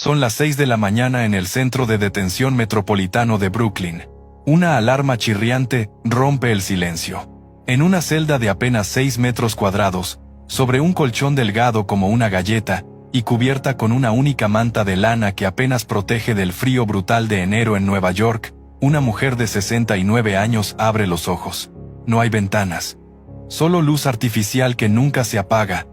Son las 6 de la mañana en el centro de detención metropolitano de Brooklyn. Una alarma chirriante rompe el silencio. En una celda de apenas 6 metros cuadrados, sobre un colchón delgado como una galleta, y cubierta con una única manta de lana que apenas protege del frío brutal de enero en Nueva York, una mujer de 69 años abre los ojos. No hay ventanas. Solo luz artificial que nunca se apaga.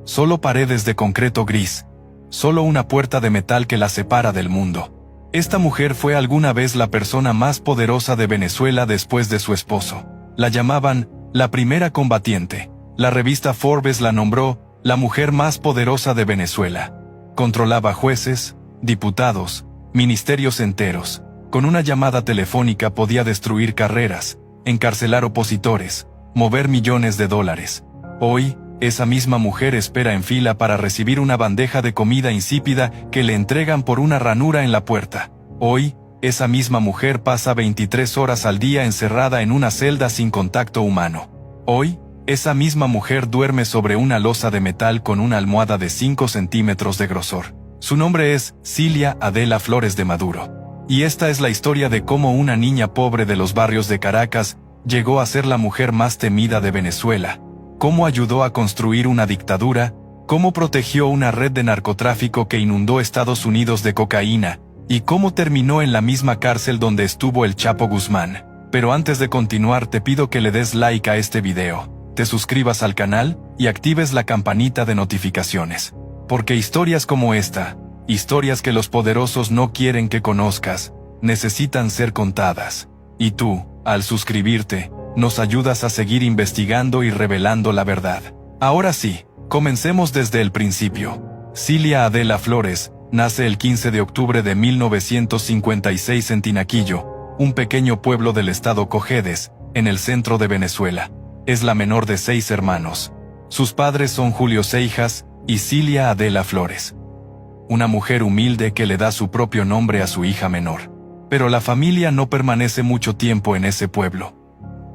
Solo paredes de concreto gris. Solo una puerta de metal que la separa del mundo. Esta mujer fue alguna vez la persona más poderosa de Venezuela después de su esposo. La llamaban la primera combatiente. La revista Forbes la nombró la mujer más poderosa de Venezuela. Controlaba jueces, diputados, ministerios enteros. Con una llamada telefónica podía destruir carreras, encarcelar opositores, mover millones de dólares. Hoy, esa misma mujer espera en fila para recibir una bandeja de comida insípida que le entregan por una ranura en la puerta. Hoy, esa misma mujer pasa 23 horas al día encerrada en una celda sin contacto humano. Hoy, esa misma mujer duerme sobre una losa de metal con una almohada de 5 centímetros de grosor. Su nombre es Cilia Adela Flores de Maduro. Y esta es la historia de cómo una niña pobre de los barrios de Caracas llegó a ser la mujer más temida de Venezuela. Cómo ayudó a construir una dictadura, cómo protegió una red de narcotráfico que inundó Estados Unidos de cocaína, y cómo terminó en la misma cárcel donde estuvo el Chapo Guzmán. Pero antes de continuar te pido que le des like a este video, te suscribas al canal y actives la campanita de notificaciones. Porque historias como esta, historias que los poderosos no quieren que conozcas, necesitan ser contadas. Y tú, al suscribirte, nos ayudas a seguir investigando y revelando la verdad. Ahora sí, comencemos desde el principio. Cilia Adela Flores nace el 15 de octubre de 1956 en Tinaquillo, un pequeño pueblo del estado Cojedes, en el centro de Venezuela. Es la menor de 6 hermanos. Sus padres son Julio Seijas y Cilia Adela Flores. Una mujer humilde que le da su propio nombre a su hija menor. Pero la familia no permanece mucho tiempo en ese pueblo.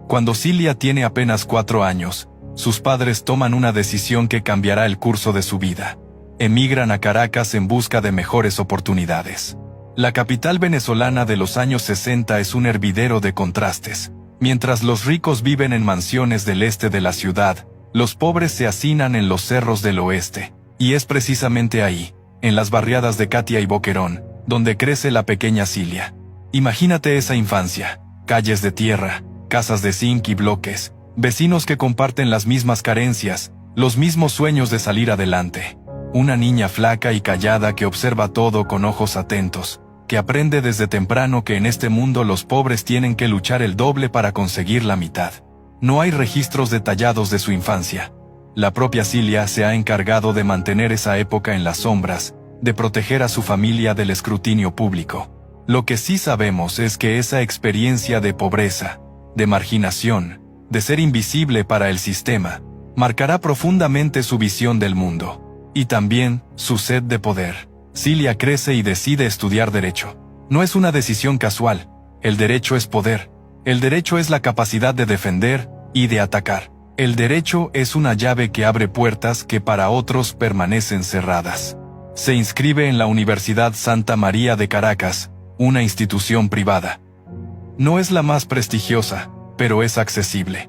Cuando Cilia tiene apenas 4 años, sus padres toman una decisión que cambiará el curso de su vida. Emigran a Caracas en busca de mejores oportunidades. La capital venezolana de los años 60 es un hervidero de contrastes. Mientras los ricos viven en mansiones del este de la ciudad, los pobres se hacinan en los cerros del oeste. Y es precisamente ahí, en las barriadas de Catia y Boquerón, donde crece la pequeña Cilia. Imagínate esa infancia, calles de tierra, casas de zinc y bloques, vecinos que comparten las mismas carencias, los mismos sueños de salir adelante. Una niña flaca y callada que observa todo con ojos atentos, que aprende desde temprano que en este mundo los pobres tienen que luchar el doble para conseguir la mitad. No hay registros detallados de su infancia. La propia Cilia se ha encargado de mantener esa época en las sombras, de proteger a su familia del escrutinio público. Lo que sí sabemos es que esa experiencia de pobreza, de marginación, de ser invisible para el sistema, marcará profundamente su visión del mundo. Y también, su sed de poder. Cilia crece y decide estudiar Derecho. No es una decisión casual. El derecho es poder. El derecho es la capacidad de defender y de atacar. El derecho es una llave que abre puertas que para otros permanecen cerradas. Se inscribe en la Universidad Santa María de Caracas, una institución privada. No es la más prestigiosa, pero es accesible.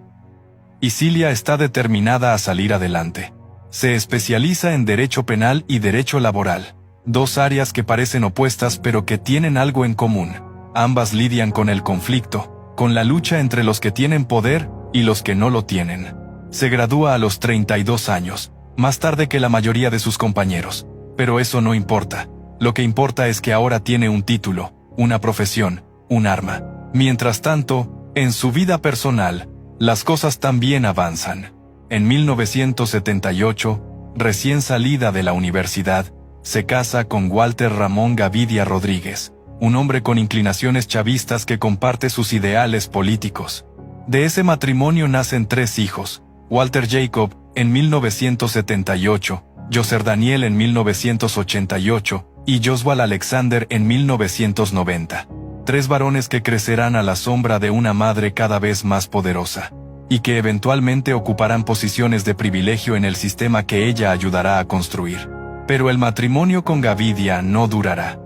Y Cilia está determinada a salir adelante. Se especializa en Derecho Penal y Derecho Laboral. 2 áreas que parecen opuestas pero que tienen algo en común. Ambas lidian con el conflicto, con la lucha entre los que tienen poder y los que no lo tienen. Se gradúa a los 32 años, más tarde que la mayoría de sus compañeros. Pero eso no importa. Lo que importa es que ahora tiene un título, una profesión, un arma. Mientras tanto, en su vida personal, las cosas también avanzan. En 1978, recién salida de la universidad, se casa con Walter Ramón Gavidia Rodríguez, un hombre con inclinaciones chavistas que comparte sus ideales políticos. De ese matrimonio nacen 3 hijos: Walter Jacob, en 1978, Yoser Daniel en 1988, y Joswal Alexander en 1990. 3 varones que crecerán a la sombra de una madre cada vez más poderosa, y que eventualmente ocuparán posiciones de privilegio en el sistema que ella ayudará a construir. Pero el matrimonio con Gavidia no durará.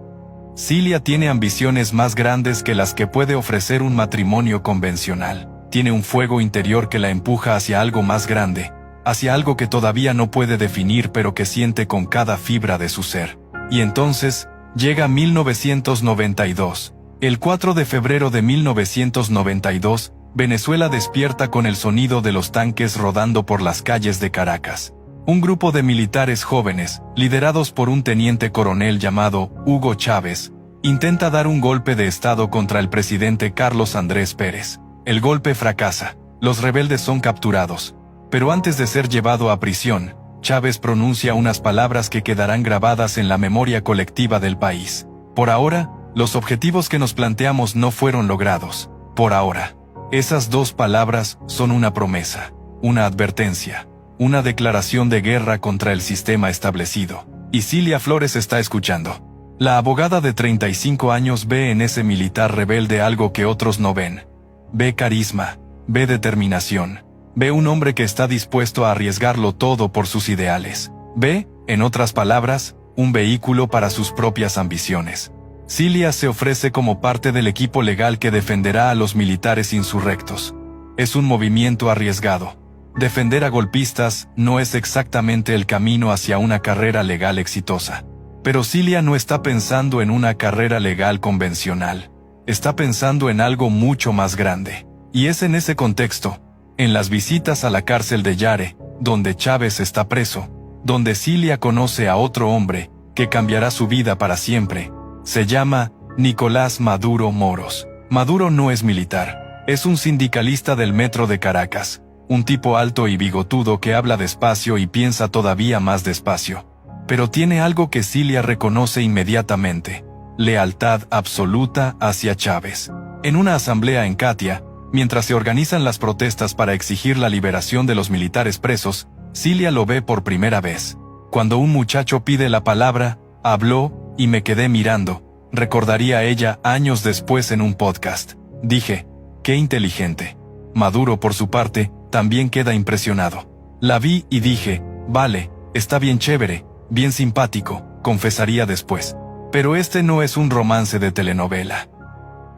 Cilia tiene ambiciones más grandes que las que puede ofrecer un matrimonio convencional. Tiene un fuego interior que la empuja hacia algo más grande, hacia algo que todavía no puede definir pero que siente con cada fibra de su ser. Y entonces, llega 1992. El 4 de febrero de 1992, Venezuela despierta con el sonido de los tanques rodando por las calles de Caracas. Un grupo de militares jóvenes, liderados por un teniente coronel llamado Hugo Chávez, intenta dar un golpe de estado contra el presidente Carlos Andrés Pérez. El golpe fracasa, los rebeldes son capturados. Pero antes de ser llevado a prisión, Chávez pronuncia unas palabras que quedarán grabadas en la memoria colectiva del país. Por ahora, los objetivos que nos planteamos no fueron logrados. Por ahora. Esas dos palabras son una promesa, una advertencia, una declaración de guerra contra el sistema establecido. Y Cilia Flores está escuchando. La abogada de 35 años ve en ese militar rebelde algo que otros no ven. Ve carisma, ve determinación, ve un hombre que está dispuesto a arriesgarlo todo por sus ideales. Ve, en otras palabras, un vehículo para sus propias ambiciones. Cilia se ofrece como parte del equipo legal que defenderá a los militares insurrectos. Es un movimiento arriesgado. Defender a golpistas no es exactamente el camino hacia una carrera legal exitosa. Pero Cilia no está pensando en una carrera legal convencional. Está pensando en algo mucho más grande. Y es en ese contexto, en las visitas a la cárcel de Yare, donde Chávez está preso, donde Cilia conoce a otro hombre, que cambiará su vida para siempre. Se llama Nicolás Maduro Moros. Maduro no es militar. Es un sindicalista del metro de Caracas. Un tipo alto y bigotudo que habla despacio y piensa todavía más despacio. Pero tiene algo que Cilia reconoce inmediatamente: lealtad absoluta hacia Chávez. En una asamblea en Catia, mientras se organizan las protestas para exigir la liberación de los militares presos, Cilia lo ve por primera vez. Cuando un muchacho pide la palabra, habló, y me quedé mirando, recordaría ella años después en un podcast. Dije, qué inteligente. Maduro, por su parte, también queda impresionado. La vi y dije, vale, está bien chévere, bien simpático, confesaría después. Pero este no es un romance de telenovela.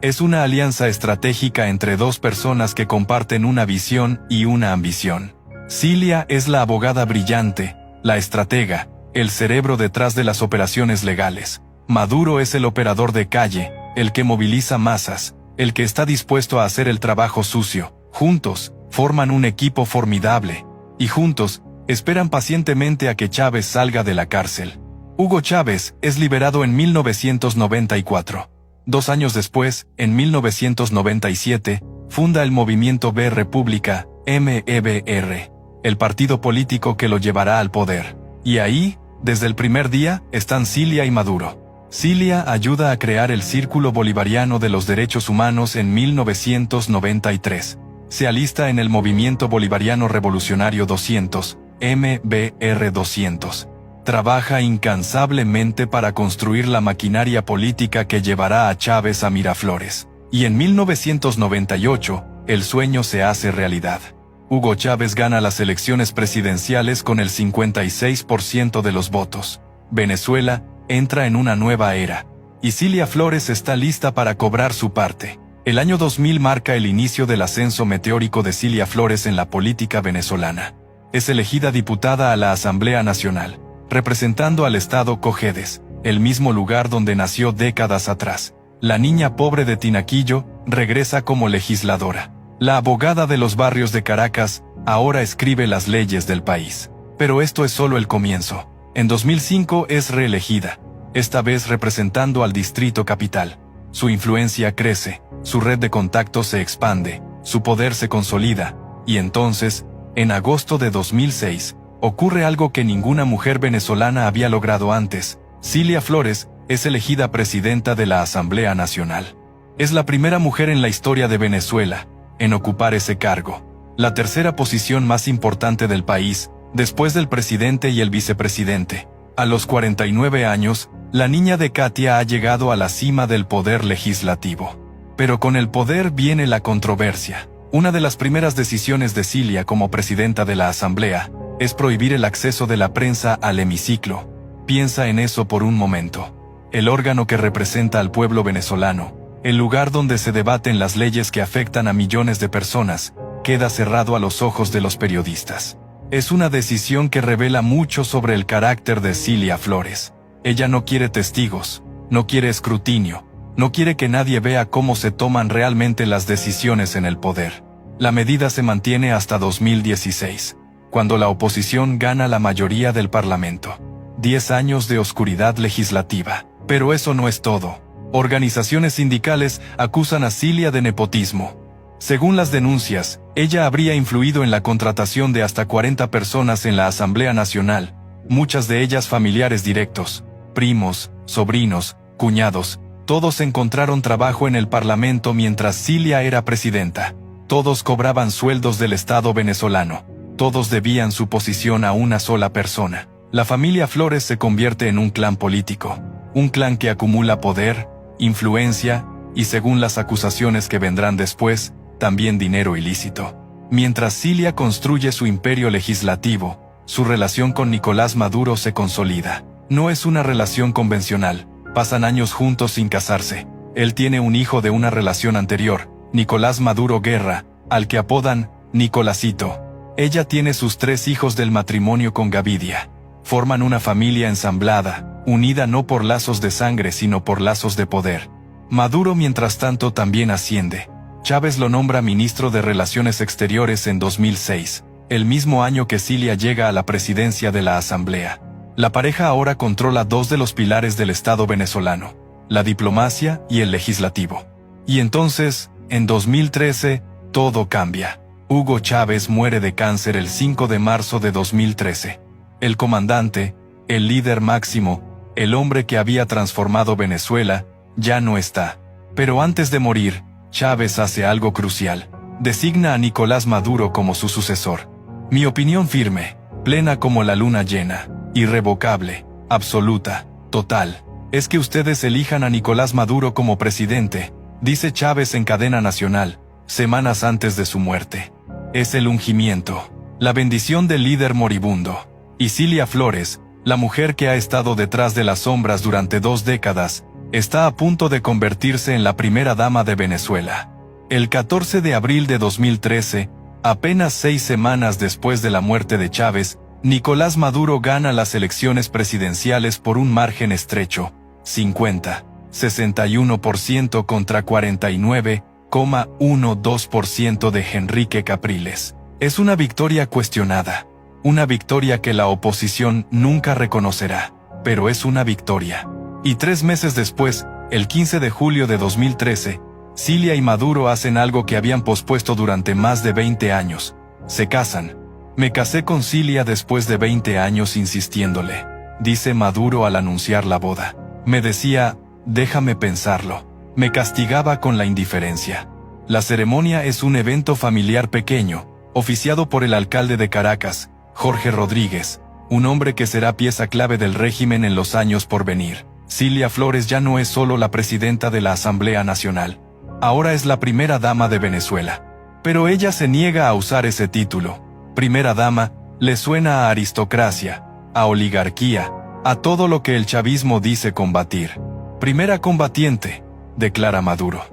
Es una alianza estratégica entre dos personas que comparten una visión y una ambición. Cilia es la abogada brillante, la estratega, el cerebro detrás de las operaciones legales. Maduro es el operador de calle, el que moviliza masas, el que está dispuesto a hacer el trabajo sucio. Juntos, forman un equipo formidable. Y juntos, esperan pacientemente a que Chávez salga de la cárcel. Hugo Chávez es liberado en 1994. 2 años después, en 1997, funda el movimiento B República, MEBR, el partido político que lo llevará al poder. Y ahí, desde el primer día, están Cilia y Maduro. Cilia ayuda a crear el Círculo Bolivariano de los Derechos Humanos en 1993. Se alista en el Movimiento Bolivariano Revolucionario 200, MBR 200. Trabaja incansablemente para construir la maquinaria política que llevará a Chávez a Miraflores. Y en 1998, el sueño se hace realidad. Hugo Chávez gana las elecciones presidenciales con el 56% de los votos. Venezuela entra en una nueva era. Y Cilia Flores está lista para cobrar su parte. El año 2000 marca el inicio del ascenso meteórico de Cilia Flores en la política venezolana. Es elegida diputada a la Asamblea Nacional, representando al estado Cojedes, el mismo lugar donde nació décadas atrás. La niña pobre de Tinaquillo regresa como legisladora. La abogada de los barrios de Caracas ahora escribe las leyes del país. Pero esto es solo el comienzo. En 2005 es reelegida, esta vez representando al Distrito Capital. Su influencia crece, su red de contactos se expande, su poder se consolida, y entonces, en agosto de 2006, ocurre algo que ninguna mujer venezolana había logrado antes. Cilia Flores es elegida presidenta de la Asamblea Nacional. Es la primera mujer en la historia de Venezuela en ocupar ese cargo, la tercera posición más importante del país, después del presidente y el vicepresidente. A los 49 años, la niña de Catia ha llegado a la cima del poder legislativo. Pero con el poder viene la controversia. Una de las primeras decisiones de Cilia como presidenta de la Asamblea es prohibir el acceso de la prensa al hemiciclo. Piensa en eso por un momento. El órgano que representa al pueblo venezolano, el lugar donde se debaten las leyes que afectan a millones de personas, queda cerrado a los ojos de los periodistas. Es una decisión que revela mucho sobre el carácter de Cilia Flores. Ella no quiere testigos, no quiere escrutinio, no quiere que nadie vea cómo se toman realmente las decisiones en el poder. La medida se mantiene hasta 2016, cuando la oposición gana la mayoría del Parlamento. 10 años de oscuridad legislativa. Pero eso no es todo. Organizaciones sindicales acusan a Cilia de nepotismo. Según las denuncias, ella habría influido en la contratación de hasta 40 personas en la Asamblea Nacional, muchas de ellas familiares directos, primos, sobrinos, cuñados. Todos encontraron trabajo en el Parlamento mientras Cilia era presidenta. Todos cobraban sueldos del Estado venezolano. Todos debían su posición a una sola persona. La familia Flores se convierte en un clan político. Un clan que acumula poder, influencia, y según las acusaciones que vendrán después, también dinero ilícito. Mientras Cilia construye su imperio legislativo, su relación con Nicolás Maduro se consolida. No es una relación convencional. Pasan años juntos sin casarse. Él tiene un hijo de una relación anterior, Nicolás Maduro Guerra, al que apodan Nicolásito. Ella tiene sus 3 hijos del matrimonio con Gavidia. Forman una familia ensamblada, unida no por lazos de sangre sino por lazos de poder. Maduro mientras tanto también asciende. Chávez lo nombra ministro de Relaciones Exteriores en 2006, el mismo año que Cilia llega a la presidencia de la Asamblea. La pareja ahora controla 2 de los pilares del Estado venezolano, la diplomacia y el legislativo. Y entonces, en 2013, todo cambia. Hugo Chávez muere de cáncer el 5 de marzo de 2013. El comandante, el líder máximo, el hombre que había transformado Venezuela, ya no está. Pero antes de morir, Chávez hace algo crucial. Designa a Nicolás Maduro como su sucesor. Mi opinión firme, plena como la luna llena, irrevocable, absoluta, total, es que ustedes elijan a Nicolás Maduro como presidente, dice Chávez en cadena nacional, semanas antes de su muerte. Es el ungimiento, la bendición del líder moribundo. Y Cilia Flores, la mujer que ha estado detrás de las sombras durante 2 décadas, está a punto de convertirse en la primera dama de Venezuela. El 14 de abril de 2013, apenas 6 semanas después de la muerte de Chávez, Nicolás Maduro gana las elecciones presidenciales por un margen estrecho, 61% contra 49,12% de Henrique Capriles. Es una victoria cuestionada. Una victoria que la oposición nunca reconocerá, pero es una victoria. Y 3 meses después, el 15 de julio de 2013, Cilia y Maduro hacen algo que habían pospuesto durante más de 20 años. Se casan. Me casé con Cilia después de 20 años insistiéndole, dice Maduro al anunciar la boda. Me decía, déjame pensarlo. Me castigaba con la indiferencia. La ceremonia es un evento familiar pequeño, oficiado por el alcalde de Caracas, Jorge Rodríguez, un hombre que será pieza clave del régimen en los años por venir. Cilia Flores ya no es solo la presidenta de la Asamblea Nacional. Ahora es la primera dama de Venezuela. Pero ella se niega a usar ese título. Primera dama, le suena a aristocracia, a oligarquía, a todo lo que el chavismo dice combatir. Primera combatiente, declara Maduro.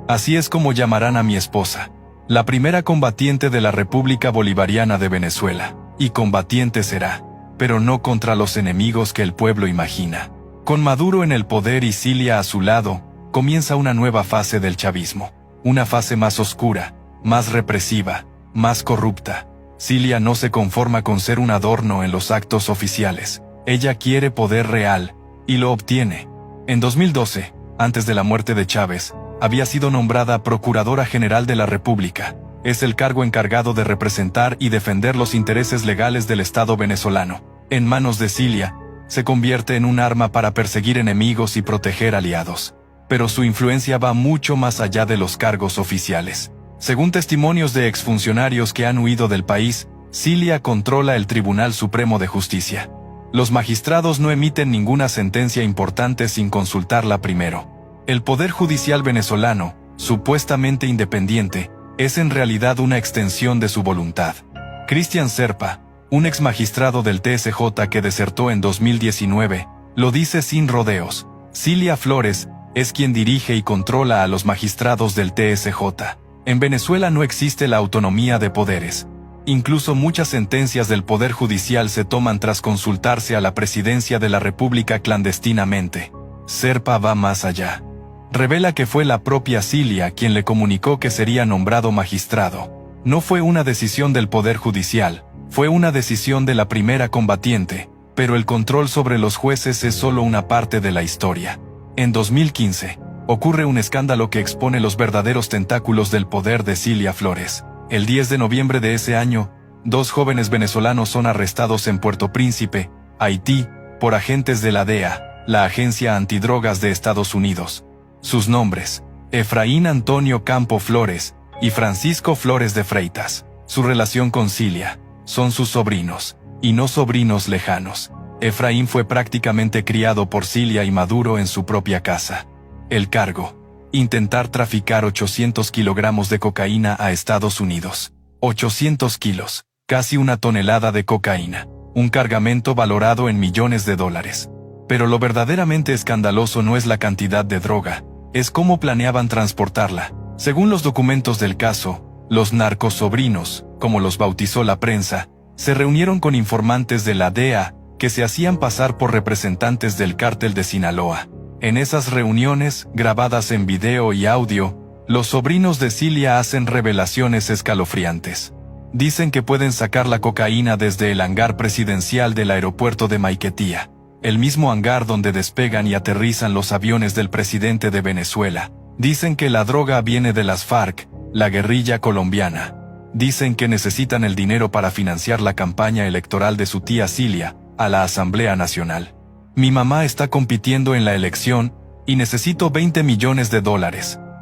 Así es como llamarán a mi esposa. La primera combatiente de la República Bolivariana de Venezuela. Y combatiente será, pero no contra los enemigos que el pueblo imagina. Con Maduro en el poder y Cilia a su lado, comienza una nueva fase del chavismo. Una fase más oscura, más represiva, más corrupta. Cilia no se conforma con ser un adorno en los actos oficiales. Ella quiere poder real, y lo obtiene. En 2012, antes de la muerte de Chávez, había sido nombrada Procuradora General de la República. Es el cargo encargado de representar y defender los intereses legales del Estado venezolano. En manos de Cilia, se convierte en un arma para perseguir enemigos y proteger aliados. Pero su influencia va mucho más allá de los cargos oficiales. Según testimonios de exfuncionarios que han huido del país, Cilia controla el Tribunal Supremo de Justicia. Los magistrados no emiten ninguna sentencia importante sin consultarla primero. El Poder Judicial venezolano, supuestamente independiente, es en realidad una extensión de su voluntad. Cristian Serpa, un ex magistrado del TSJ que desertó en 2019, lo dice sin rodeos. Cilia Flores es quien dirige y controla a los magistrados del TSJ. En Venezuela no existe la autonomía de poderes. Incluso muchas sentencias del Poder Judicial se toman tras consultarse a la Presidencia de la República clandestinamente. Serpa va más allá. Revela que fue la propia Cilia quien le comunicó que sería nombrado magistrado. No fue una decisión del Poder Judicial, fue una decisión de la primera combatiente, pero el control sobre los jueces es solo una parte de la historia. En 2015, ocurre un escándalo que expone los verdaderos tentáculos del poder de Cilia Flores. El 10 de noviembre de ese año, 2 jóvenes venezolanos son arrestados en Puerto Príncipe, Haití, por agentes de la DEA, la Agencia Antidrogas de Estados Unidos. Sus nombres: Efraín Antonio Campo Flores y Francisco Flores de Freitas. Su relación con Cilia: son sus sobrinos, y no sobrinos lejanos. Efraín fue prácticamente criado por Cilia y Maduro en su propia casa. El cargo: intentar traficar 800 kilogramos de cocaína a Estados Unidos. 800 kilos, casi 1 tonelada de cocaína, un cargamento valorado en millones de dólares. Pero lo verdaderamente escandaloso no es la cantidad de droga, es cómo planeaban transportarla. Según los documentos del caso, los narcosobrinos, como los bautizó la prensa, se reunieron con informantes de la DEA, que se hacían pasar por representantes del cártel de Sinaloa. En esas reuniones, grabadas en video y audio, los sobrinos de Cilia hacen revelaciones escalofriantes. Dicen que pueden sacar la cocaína desde el hangar presidencial del aeropuerto de Maiquetía, el mismo hangar donde despegan y aterrizan los aviones del presidente de Venezuela. Dicen que la droga viene de las FARC, la guerrilla colombiana. Dicen que necesitan el dinero para financiar la campaña electoral de su tía Cilia, a la Asamblea Nacional. Mi mamá está compitiendo en la elección, y necesito $20 millones,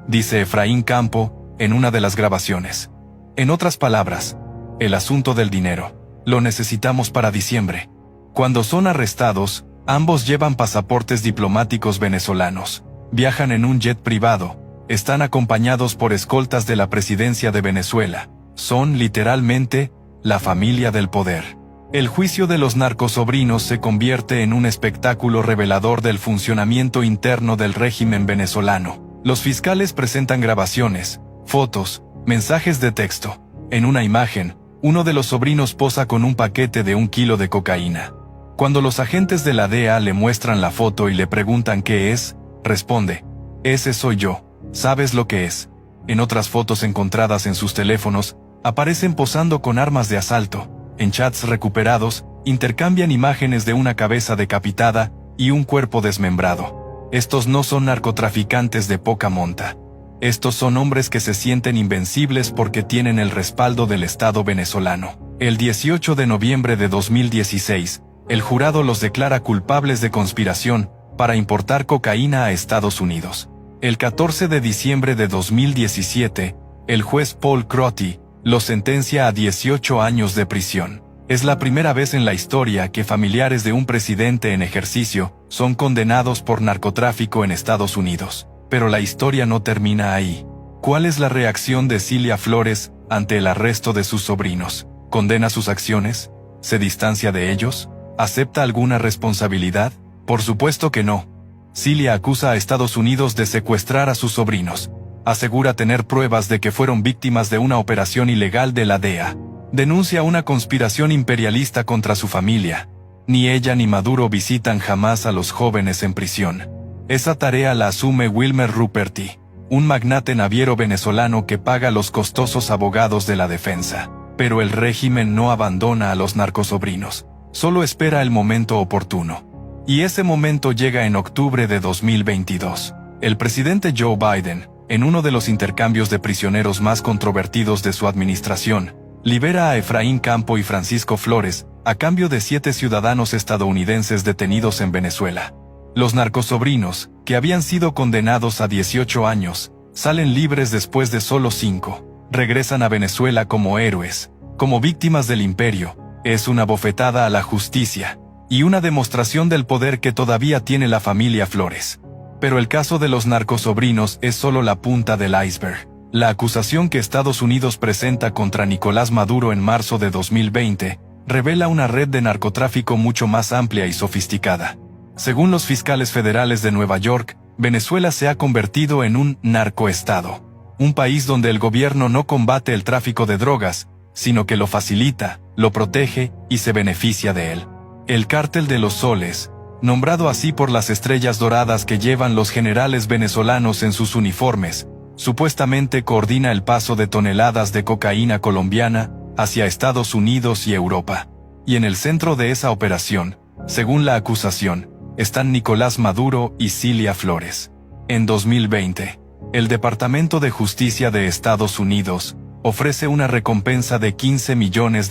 dice Efraín Campo, en una de las grabaciones. En otras palabras, el asunto del dinero, lo necesitamos para diciembre. Cuando son arrestados, ambos llevan pasaportes diplomáticos venezolanos, viajan en un jet privado, están acompañados por escoltas de la presidencia de Venezuela. Son, literalmente, la familia del poder. El juicio de los narcosobrinos se convierte en un espectáculo revelador del funcionamiento interno del régimen venezolano. Los fiscales presentan grabaciones, fotos, mensajes de texto. En una imagen, uno de los sobrinos posa con un paquete de 1 kilo de cocaína. Cuando los agentes de la DEA le muestran la foto y le preguntan qué es, responde: ese soy yo, ¿sabes lo que es? En otras fotos encontradas en sus teléfonos, aparecen posando con armas de asalto. En chats recuperados, intercambian imágenes de una cabeza decapitada y un cuerpo desmembrado. Estos no son narcotraficantes de poca monta. Estos son hombres que se sienten invencibles porque tienen el respaldo del Estado venezolano. El 18 de noviembre de 2016, el jurado los declara culpables de conspiración para importar cocaína a Estados Unidos. El 14 de diciembre de 2017, el juez Paul Crotty los sentencia a 18 años de prisión. Es la primera vez en la historia que familiares de un presidente en ejercicio son condenados por narcotráfico en Estados Unidos. Pero la historia no termina ahí. ¿Cuál es la reacción de Cilia Flores ante el arresto de sus sobrinos? ¿Condena sus acciones? ¿Se distancia de ellos? ¿Acepta alguna responsabilidad? Por supuesto que no. Cilia acusa a Estados Unidos de secuestrar a sus sobrinos. Asegura tener pruebas de que fueron víctimas de una operación ilegal de la DEA. Denuncia una conspiración imperialista contra su familia. Ni ella ni Maduro visitan jamás a los jóvenes en prisión. Esa tarea la asume Wilmer Ruperti, un magnate naviero venezolano que paga los costosos abogados de la defensa. Pero el régimen no abandona a los narcosobrinos. Solo espera el momento oportuno. Y ese momento llega en octubre de 2022. El presidente Joe Biden, en uno de los intercambios de prisioneros más controvertidos de su administración, libera a Efraín Campo y Francisco Flores, a cambio de 7 ciudadanos estadounidenses detenidos en Venezuela. Los narcosobrinos, que habían sido condenados a 18 años, salen libres después de solo 5. Regresan a Venezuela como héroes, como víctimas del imperio. Es una bofetada a la justicia, y una demostración del poder que todavía tiene la familia Flores. Pero el caso de los narcosobrinos es solo la punta del iceberg. La acusación que Estados Unidos presenta contra Nicolás Maduro en marzo de 2020 revela una red de narcotráfico mucho más amplia y sofisticada. Según los fiscales federales de Nueva York, Venezuela se ha convertido en un narcoestado, un país donde el gobierno no combate el tráfico de drogas, sino que lo facilita, lo protege y se beneficia de él. El Cártel de los Soles, nombrado así por las estrellas doradas que llevan los generales venezolanos en sus uniformes, supuestamente coordina el paso de toneladas de cocaína colombiana hacia Estados Unidos y Europa. Y en el centro de esa operación, según la acusación, están Nicolás Maduro y Cilia Flores. En 2020, el Departamento de Justicia de Estados Unidos ofrece una recompensa de $15 millones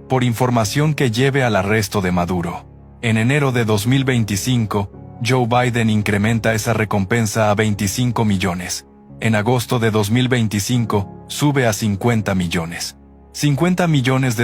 por información que lleve al arresto de Maduro. En enero de 2025, Joe Biden incrementa esa recompensa a 25 millones. En agosto de 2025, sube a 50 millones. $50 millones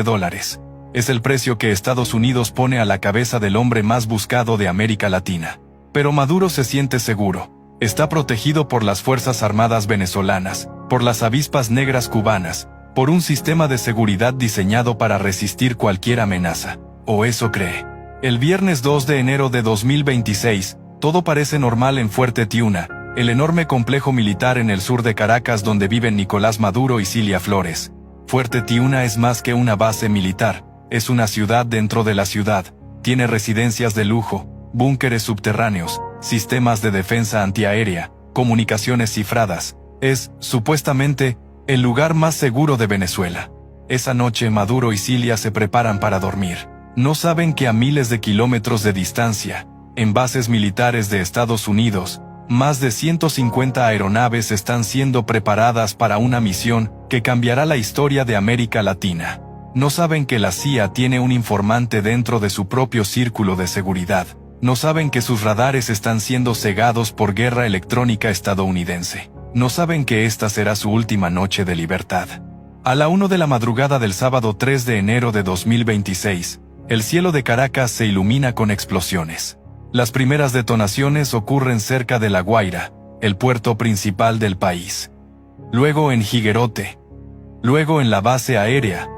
es el precio que Estados Unidos pone a la cabeza del hombre más buscado de América Latina. Pero Maduro se siente seguro. Está protegido por las Fuerzas Armadas venezolanas, por las avispas negras cubanas, por un sistema de seguridad diseñado para resistir cualquier amenaza. O eso cree. El viernes 2 de enero de 2026, todo parece normal en Fuerte Tiuna, el enorme complejo militar en el sur de Caracas donde viven Nicolás Maduro y Cilia Flores. Fuerte Tiuna es más que una base militar, es una ciudad dentro de la ciudad, tiene residencias de lujo, búnkeres subterráneos, sistemas de defensa antiaérea, comunicaciones cifradas. Es, supuestamente, el lugar más seguro de Venezuela. Esa noche Maduro y Cilia se preparan para dormir. No saben que a miles de kilómetros de distancia, en bases militares de Estados Unidos, más de 150 aeronaves están siendo preparadas para una misión que cambiará la historia de América Latina. No saben que la CIA tiene un informante dentro de su propio círculo de seguridad. No saben que sus radares están siendo cegados por guerra electrónica estadounidense. No saben que esta será su última noche de libertad. A la 1 de la madrugada del sábado 3 de enero de 2026, el cielo de Caracas se ilumina con explosiones. Las primeras detonaciones ocurren cerca de La Guaira, el puerto principal del país. Luego en Higuerote. Luego en la base aérea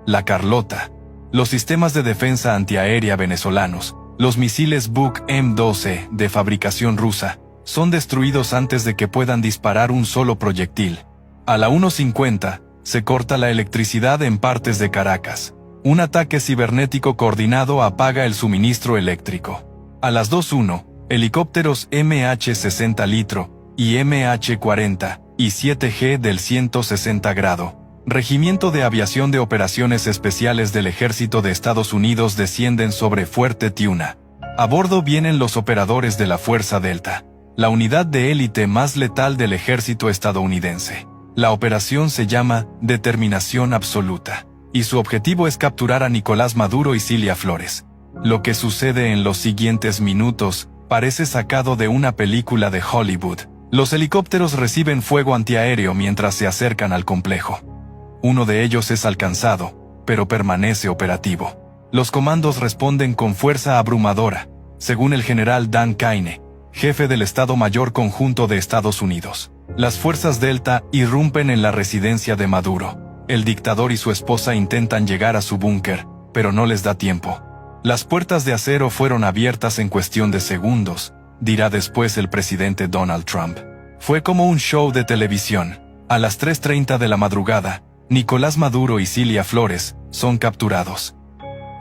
La Carlota. Los sistemas de defensa antiaérea venezolanos, los misiles Buk M12 de fabricación rusa, son destruidos antes de que puedan disparar un solo proyectil. A la 1:50, se corta la electricidad en partes de Caracas. Un ataque cibernético coordinado apaga el suministro eléctrico. A las 2:01, helicópteros MH-60 Litro y MH-40 y 7G del 160 grado, Regimiento de Aviación de Operaciones Especiales del Ejército de Estados Unidos descienden sobre Fuerte Tiuna. A bordo vienen los operadores de la Fuerza Delta, la unidad de élite más letal del ejército estadounidense. La operación se llama Determinación Absoluta, y su objetivo es capturar a Nicolás Maduro y Cilia Flores. Lo que sucede en los siguientes minutos parece sacado de una película de Hollywood. Los helicópteros reciben fuego antiaéreo mientras se acercan al complejo. Uno de ellos es alcanzado, pero permanece operativo. Los comandos responden con fuerza abrumadora, según el general Dan Kaine, jefe del Estado Mayor Conjunto de Estados Unidos. Las fuerzas Delta irrumpen en la residencia de Maduro. El dictador y su esposa intentan llegar a su búnker, pero no les da tiempo. Las puertas de acero fueron abiertas en cuestión de segundos, dirá después el presidente Donald Trump. Fue como un show de televisión. A las 3:30 de la madrugada, Nicolás Maduro y Cilia Flores son capturados.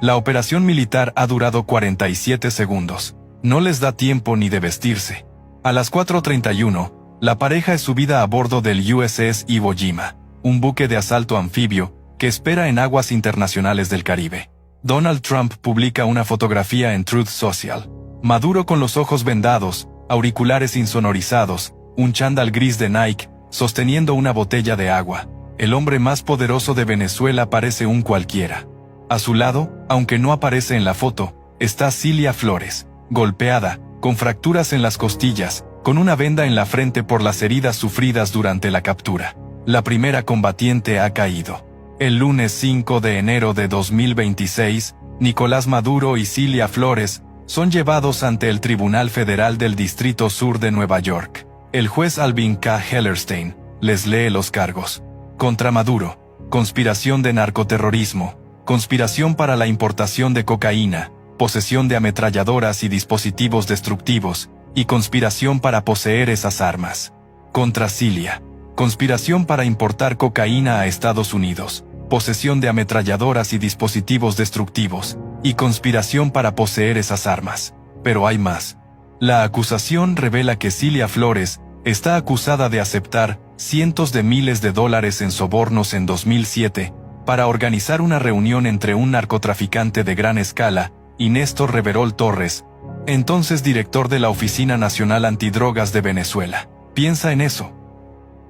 La operación militar ha durado 47 segundos. No les da tiempo ni de vestirse. A las 4:31, la pareja es subida a bordo del USS Iwo Jima, un buque de asalto anfibio que espera en aguas internacionales del Caribe. Donald Trump publica una fotografía en Truth Social. Maduro con los ojos vendados, auriculares insonorizados, un chándal gris de Nike, sosteniendo una botella de agua. El hombre más poderoso de Venezuela parece un cualquiera. A su lado, aunque no aparece en la foto, está Cilia Flores, golpeada, con fracturas en las costillas, con una venda en la frente por las heridas sufridas durante la captura. La primera combatiente ha caído. El lunes 5 de enero de 2026, Nicolás Maduro y Cilia Flores son llevados ante el Tribunal Federal del Distrito Sur de Nueva York. El juez Alvin K. Hellerstein les lee los cargos. Contra Maduro, conspiración de narcoterrorismo, conspiración para la importación de cocaína, posesión de ametralladoras y dispositivos destructivos, y conspiración para poseer esas armas. Contra Cilia. Conspiración para importar cocaína a Estados Unidos, posesión de ametralladoras y dispositivos destructivos, y conspiración para poseer esas armas. Pero hay más. La acusación revela que Cilia Flores está acusada de aceptar cientos de miles de dólares en sobornos en 2007 para organizar una reunión entre un narcotraficante de gran escala y Néstor Reverol Torres, entonces director de la Oficina Nacional Antidrogas de Venezuela. Piensa en eso.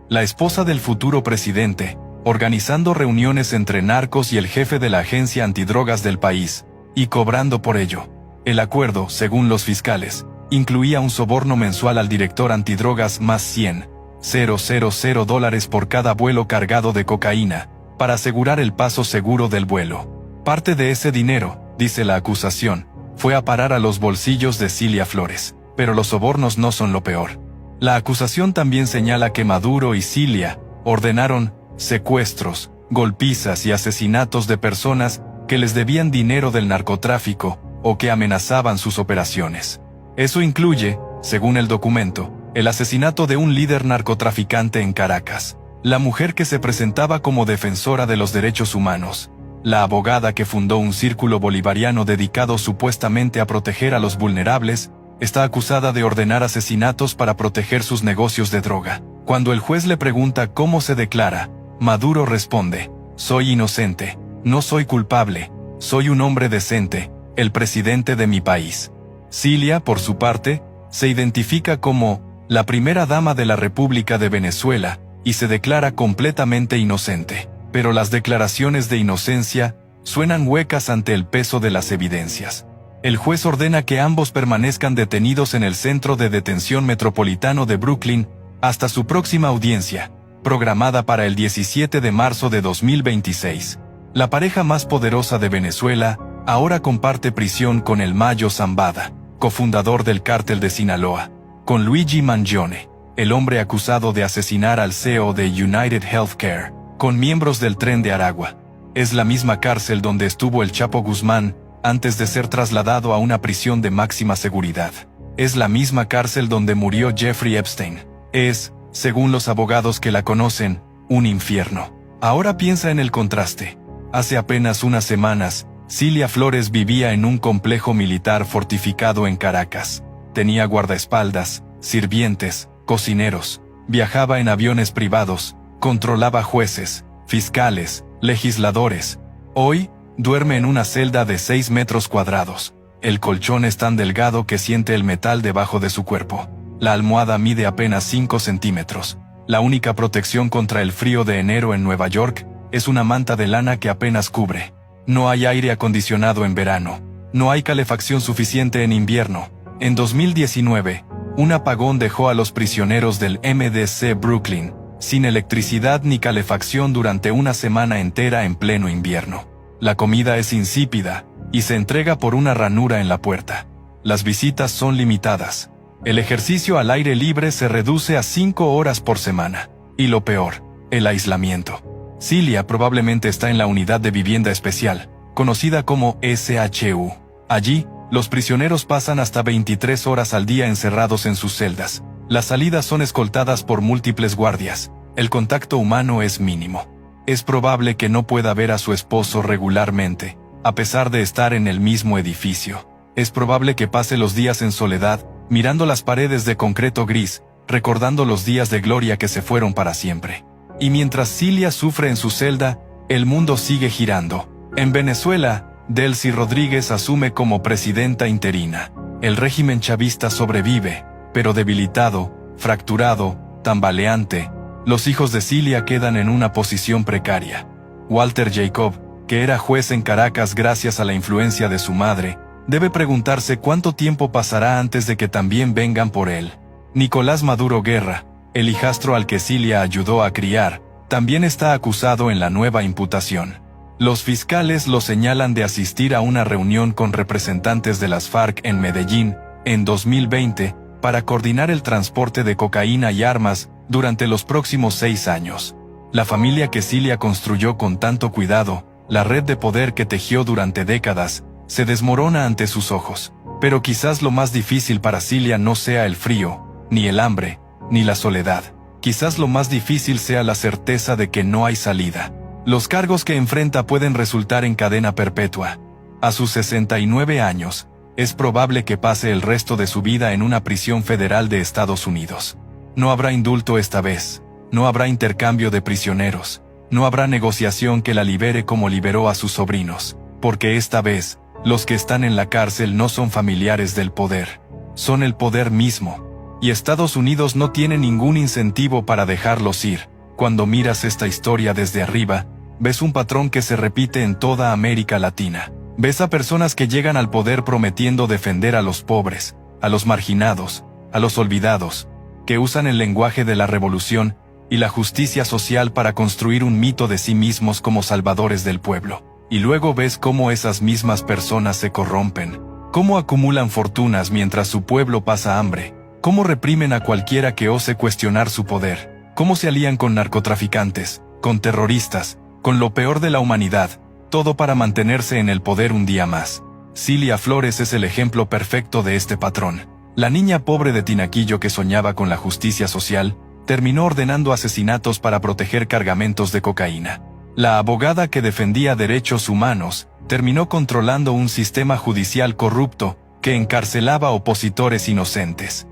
La esposa del futuro presidente, organizando reuniones entre narcos y el jefe de la agencia antidrogas del país, y cobrando por ello. El acuerdo, según los fiscales, incluía un soborno mensual al director antidrogas más $100,000 por cada vuelo cargado de cocaína, para asegurar el paso seguro del vuelo. Parte de ese dinero, dice la acusación, fue a parar a los bolsillos de Cilia Flores, pero los sobornos no son lo peor. La acusación también señala que Maduro y Cilia ordenaron secuestros, golpizas y asesinatos de personas que les debían dinero del narcotráfico o que amenazaban sus operaciones. Eso incluye, según el documento, el asesinato de un líder narcotraficante en Caracas, la mujer que se presentaba como defensora de los derechos humanos, la abogada que fundó un círculo bolivariano dedicado supuestamente a proteger a los vulnerables, está acusada de ordenar asesinatos para proteger sus negocios de droga. Cuando el juez le pregunta cómo se declara, Maduro responde: soy inocente, no soy culpable, soy un hombre decente, el presidente de mi país. Cilia, por su parte, se identifica como la primera dama de la República de Venezuela y se declara completamente inocente, pero las declaraciones de inocencia suenan huecas ante el peso de las evidencias. El juez ordena que ambos permanezcan detenidos en el Centro de Detención Metropolitano de Brooklyn hasta su próxima audiencia, programada para el 17 de marzo de 2026. La pareja más poderosa de Venezuela ahora comparte prisión con el Mayo Zambada, cofundador del cártel de Sinaloa, con Luigi Mangione, el hombre acusado de asesinar al CEO de United Healthcare, con miembros del Tren de Aragua. Es la misma cárcel donde estuvo el Chapo Guzmán antes de ser trasladado a una prisión de máxima seguridad. Es la misma cárcel donde murió Jeffrey Epstein. Es, según los abogados que la conocen, un infierno. Ahora piensa en el contraste. Hace apenas unas semanas, Cilia Flores vivía en un complejo militar fortificado en Caracas. Tenía guardaespaldas, sirvientes, cocineros, viajaba en aviones privados, controlaba jueces, fiscales, legisladores. Hoy, duerme en una celda de 6 metros cuadrados. El colchón es tan delgado que siente el metal debajo de su cuerpo. La almohada mide apenas 5 centímetros. La única protección contra el frío de enero en Nueva York es una manta de lana que apenas cubre. No hay aire acondicionado en verano. No hay calefacción suficiente en invierno. En 2019, un apagón dejó a los prisioneros del MDC Brooklyn sin electricidad ni calefacción durante una semana entera en pleno invierno. La comida es insípida y se entrega por una ranura en la puerta. Las visitas son limitadas. El ejercicio al aire libre se reduce a 5 horas por semana. Y lo peor, el aislamiento. Cilia probablemente está en la unidad de vivienda especial, conocida como SHU. Allí, los prisioneros pasan hasta 23 horas al día encerrados en sus celdas. Las salidas son escoltadas por múltiples guardias. El contacto humano es mínimo. Es probable que no pueda ver a su esposo regularmente, a pesar de estar en el mismo edificio. Es probable que pase los días en soledad, mirando las paredes de concreto gris, recordando los días de gloria que se fueron para siempre. Y mientras Cilia sufre en su celda, el mundo sigue girando. En Venezuela, Delcy Rodríguez asume como presidenta interina. El régimen chavista sobrevive, pero debilitado, fracturado, tambaleante. Los hijos de Cilia quedan en una posición precaria. Walter Jacob, que era juez en Caracas gracias a la influencia de su madre, debe preguntarse cuánto tiempo pasará antes de que también vengan por él. Nicolás Maduro Guerra, el hijastro al que Cilia ayudó a criar, también está acusado en la nueva imputación. Los fiscales lo señalan de asistir a una reunión con representantes de las FARC en Medellín, en 2020, para coordinar el transporte de cocaína y armas durante los próximos 6 años. La familia que Cilia construyó con tanto cuidado la red de poder que tejió durante décadas, se desmorona ante sus ojos. Pero quizás lo más difícil para Cilia no sea el frío, ni el hambre, ni la soledad. Quizás lo más difícil sea la certeza de que no hay salida. Los cargos que enfrenta pueden resultar en cadena perpetua. A sus 69 años, es probable que pase el resto de su vida en una prisión federal de Estados Unidos. No habrá indulto esta vez, no habrá intercambio de prisioneros, no habrá negociación que la libere como liberó a sus sobrinos, porque esta vez, los que están en la cárcel no son familiares del poder, son el poder mismo, y Estados Unidos no tiene ningún incentivo para dejarlos ir. Cuando miras esta historia desde arriba, ves un patrón que se repite en toda América Latina. Ves a personas que llegan al poder prometiendo defender a los pobres, a los marginados, a los olvidados, que usan el lenguaje de la revolución y la justicia social para construir un mito de sí mismos como salvadores del pueblo. Y luego ves cómo esas mismas personas se corrompen, cómo acumulan fortunas mientras su pueblo pasa hambre, cómo reprimen a cualquiera que ose cuestionar su poder, cómo se alían con narcotraficantes, con terroristas, con lo peor de la humanidad, todo para mantenerse en el poder un día más. Cilia Flores es el ejemplo perfecto de este patrón. La niña pobre de Tinaquillo que soñaba con la justicia social, terminó ordenando asesinatos para proteger cargamentos de cocaína. La abogada que defendía derechos humanos, terminó controlando un sistema judicial corrupto, que encarcelaba opositores inocentes.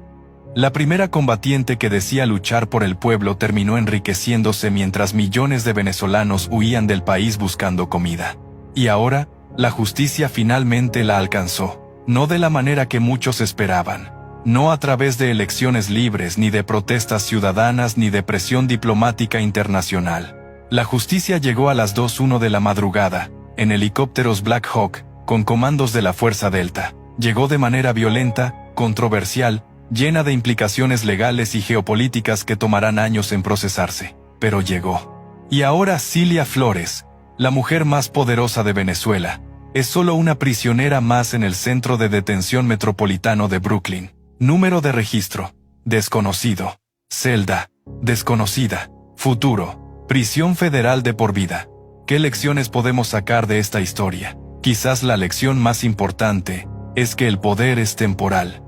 La primera combatiente que decía luchar por el pueblo terminó enriqueciéndose mientras millones de venezolanos huían del país buscando comida. Y ahora, la justicia finalmente la alcanzó, no de la manera que muchos esperaban, no a través de elecciones libres ni de protestas ciudadanas ni de presión diplomática internacional. La justicia llegó a las 2:01 de la madrugada, en helicópteros Black Hawk, con comandos de la Fuerza Delta. Llegó de manera violenta, controversial, llena de implicaciones legales y geopolíticas que tomarán años en procesarse, pero llegó. Y ahora Cilia Flores, la mujer más poderosa de Venezuela, es solo una prisionera más en el Centro de Detención Metropolitano de Brooklyn. Número de registro: desconocido. Celda: desconocida. Futuro: prisión federal de por vida. ¿Qué lecciones podemos sacar de esta historia? Quizás la lección más importante es que el poder es temporal.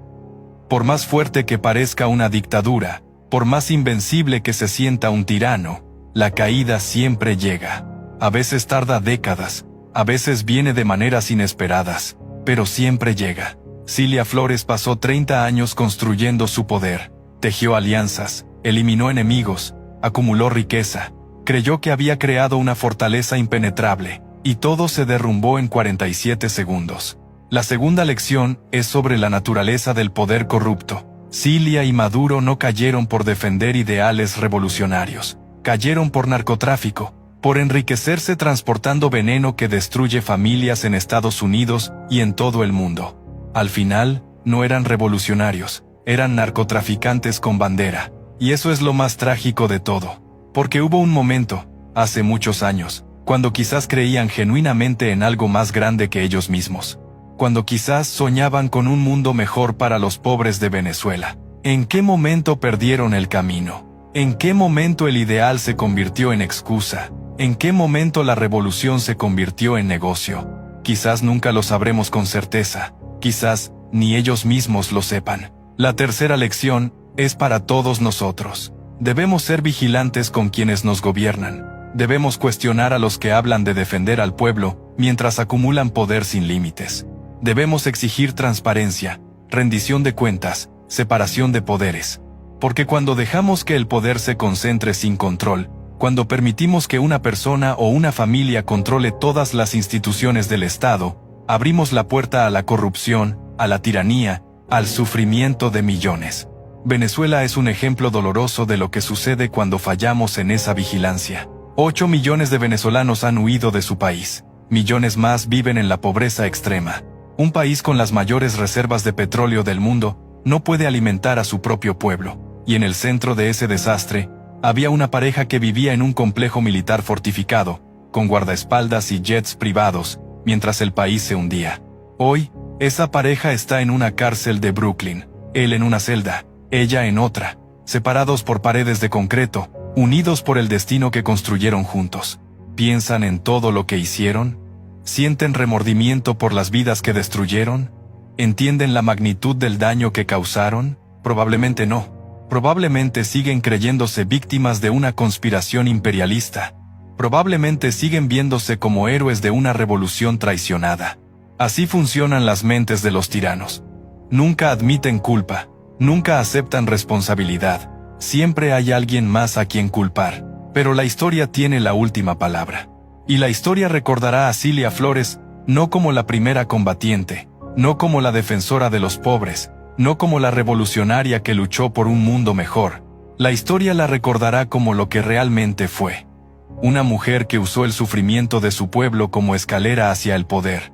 Por más fuerte que parezca una dictadura, por más invencible que se sienta un tirano, la caída siempre llega. A veces tarda décadas, a veces viene de maneras inesperadas, pero siempre llega. Cilia Flores pasó 30 años construyendo su poder, tejió alianzas, eliminó enemigos, acumuló riqueza, creyó que había creado una fortaleza impenetrable, y todo se derrumbó en 47 segundos. La segunda lección es sobre la naturaleza del poder corrupto. Cilia y Maduro no cayeron por defender ideales revolucionarios, cayeron por narcotráfico, por enriquecerse transportando veneno que destruye familias en Estados Unidos y en todo el mundo. Al final, no eran revolucionarios, eran narcotraficantes con bandera, y eso es lo más trágico de todo, porque hubo un momento, hace muchos años, cuando quizás creían genuinamente en algo más grande que ellos mismos. Cuando quizás soñaban con un mundo mejor para los pobres de Venezuela. ¿En qué momento perdieron el camino? ¿En qué momento el ideal se convirtió en excusa? ¿En qué momento la revolución se convirtió en negocio? Quizás nunca lo sabremos con certeza, quizás ni ellos mismos lo sepan. La tercera lección es para todos nosotros. Debemos ser vigilantes con quienes nos gobiernan. Debemos cuestionar a los que hablan de defender al pueblo, mientras acumulan poder sin límites. Debemos exigir transparencia, rendición de cuentas, separación de poderes. Porque cuando dejamos que el poder se concentre sin control, cuando permitimos que una persona o una familia controle todas las instituciones del Estado, abrimos la puerta a la corrupción, a la tiranía, al sufrimiento de millones. Venezuela es un ejemplo doloroso de lo que sucede cuando fallamos en esa vigilancia. 8 millones de venezolanos han huido de su país. Millones más viven en la pobreza extrema. Un país con las mayores reservas de petróleo del mundo no puede alimentar a su propio pueblo. Y en el centro de ese desastre, había una pareja que vivía en un complejo militar fortificado, con guardaespaldas y jets privados, mientras el país se hundía. Hoy, esa pareja está en una cárcel de Brooklyn, él en una celda, ella en otra, separados por paredes de concreto, unidos por el destino que construyeron juntos. ¿Piensan en todo lo que hicieron? ¿Sienten remordimiento por las vidas que destruyeron? ¿Entienden la magnitud del daño que causaron? Probablemente no. Probablemente siguen creyéndose víctimas de una conspiración imperialista. Probablemente siguen viéndose como héroes de una revolución traicionada. Así funcionan las mentes de los tiranos. Nunca admiten culpa, nunca aceptan responsabilidad. Siempre hay alguien más a quien culpar. Pero la historia tiene la última palabra. Y la historia recordará a Cilia Flores, no como la primera combatiente, no como la defensora de los pobres, no como la revolucionaria que luchó por un mundo mejor. La historia la recordará como lo que realmente fue. Una mujer que usó el sufrimiento de su pueblo como escalera hacia el poder,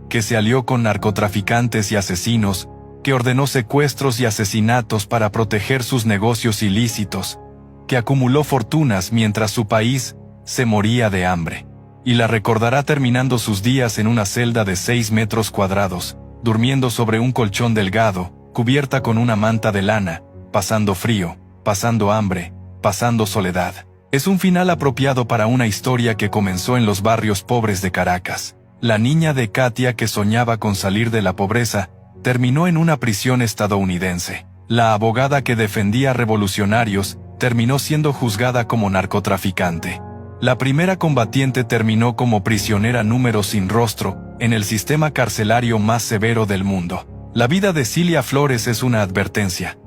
que se alió con narcotraficantes y asesinos, que ordenó secuestros y asesinatos para proteger sus negocios ilícitos, que acumuló fortunas mientras su país se moría de hambre. Y la recordará terminando sus días en una celda de 6 metros cuadrados, durmiendo sobre un colchón delgado, cubierta con una manta de lana, pasando frío, pasando hambre, pasando soledad. Es un final apropiado para una historia que comenzó en los barrios pobres de Caracas. La niña de Katia que soñaba con salir de la pobreza, terminó en una prisión estadounidense. La abogada que defendía revolucionarios, terminó siendo juzgada como narcotraficante. La primera combatiente terminó como prisionera número sin rostro, en el sistema carcelario más severo del mundo. La vida de Cilia Flores es una advertencia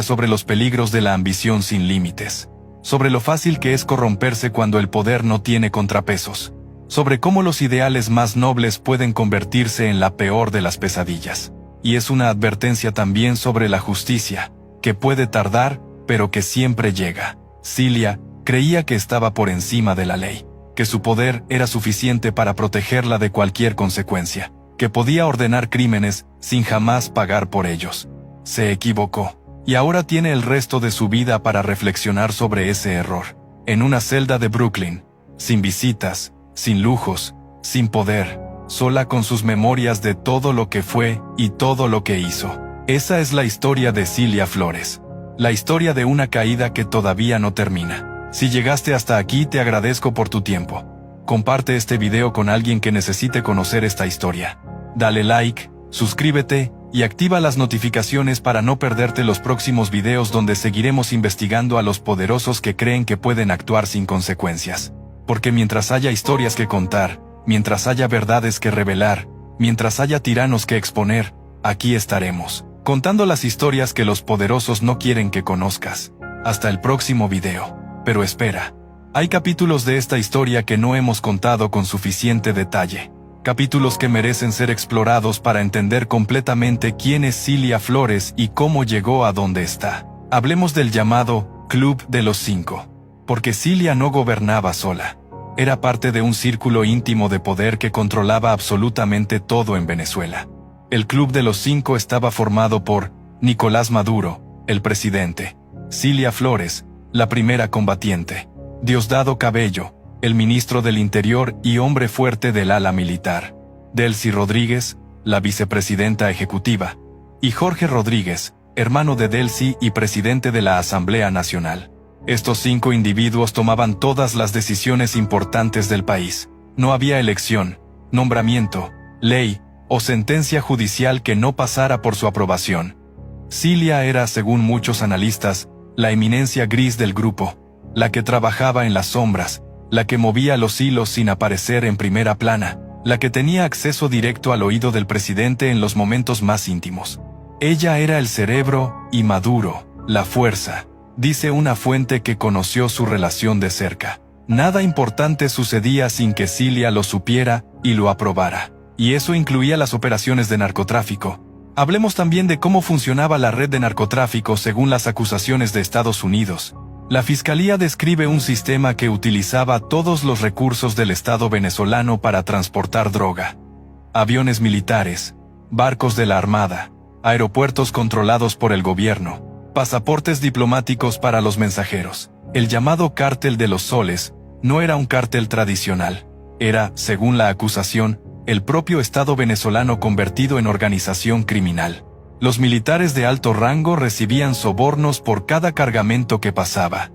sobre los peligros de la ambición sin límites, sobre lo fácil que es corromperse cuando el poder no tiene contrapesos, sobre cómo los ideales más nobles pueden convertirse en la peor de las pesadillas. Y es una advertencia también sobre la justicia, que puede tardar, pero que siempre llega. Cilia creía que estaba por encima de la ley, que su poder era suficiente para protegerla de cualquier consecuencia, que podía ordenar crímenes sin jamás pagar por ellos. Se equivocó, y ahora tiene el resto de su vida para reflexionar sobre ese error. En una celda de Brooklyn, sin visitas, sin lujos, sin poder, sola con sus memorias de todo lo que fue y todo lo que hizo. Esa es la historia de Cilia Flores. La historia de una caída que todavía no termina. Si llegaste hasta aquí, te agradezco por tu tiempo. Comparte este video con alguien que necesite conocer esta historia. Dale like, suscríbete y activa las notificaciones para no perderte los próximos videos donde seguiremos investigando a los poderosos que creen que pueden actuar sin consecuencias. Porque mientras haya historias que contar, mientras haya verdades que revelar, mientras haya tiranos que exponer, aquí estaremos, contando las historias que los poderosos no quieren que conozcas. Hasta el próximo video. Pero espera, hay capítulos de esta historia que no hemos contado con suficiente detalle. Capítulos que merecen ser explorados para entender completamente quién es Cilia Flores y cómo llegó a donde está. Hablemos del llamado Club de los Cinco. Porque Cilia no gobernaba sola. Era parte de un círculo íntimo de poder que controlaba absolutamente todo en Venezuela. El Club de los Cinco estaba formado por Nicolás Maduro, el presidente; Cilia Flores, la primera combatiente; Diosdado Cabello, el ministro del Interior y hombre fuerte del ala militar; Delcy Rodríguez, la vicepresidenta ejecutiva; y Jorge Rodríguez, hermano de Delcy y presidente de la Asamblea Nacional. Estos 5 individuos tomaban todas las decisiones importantes del país. No había elección, nombramiento, ley o sentencia judicial que no pasara por su aprobación. Cilia era, según muchos analistas, la eminencia gris del grupo, la que trabajaba en las sombras, la que movía los hilos sin aparecer en primera plana, la que tenía acceso directo al oído del presidente en los momentos más íntimos. Ella era el cerebro y Maduro, la fuerza, dice una fuente que conoció su relación de cerca. Nada importante sucedía sin que Cilia lo supiera y lo aprobara. Y eso incluía las operaciones de narcotráfico. Hablemos también de cómo funcionaba la red de narcotráfico según las acusaciones de Estados Unidos. La Fiscalía describe un sistema que utilizaba todos los recursos del Estado venezolano para transportar droga. Aviones militares, barcos de la Armada, aeropuertos controlados por el gobierno, pasaportes diplomáticos para los mensajeros. El llamado Cártel de los Soles no era un cártel tradicional. Era, según la acusación, el propio Estado venezolano convertido en organización criminal. Los militares de alto rango recibían sobornos por cada cargamento que pasaba.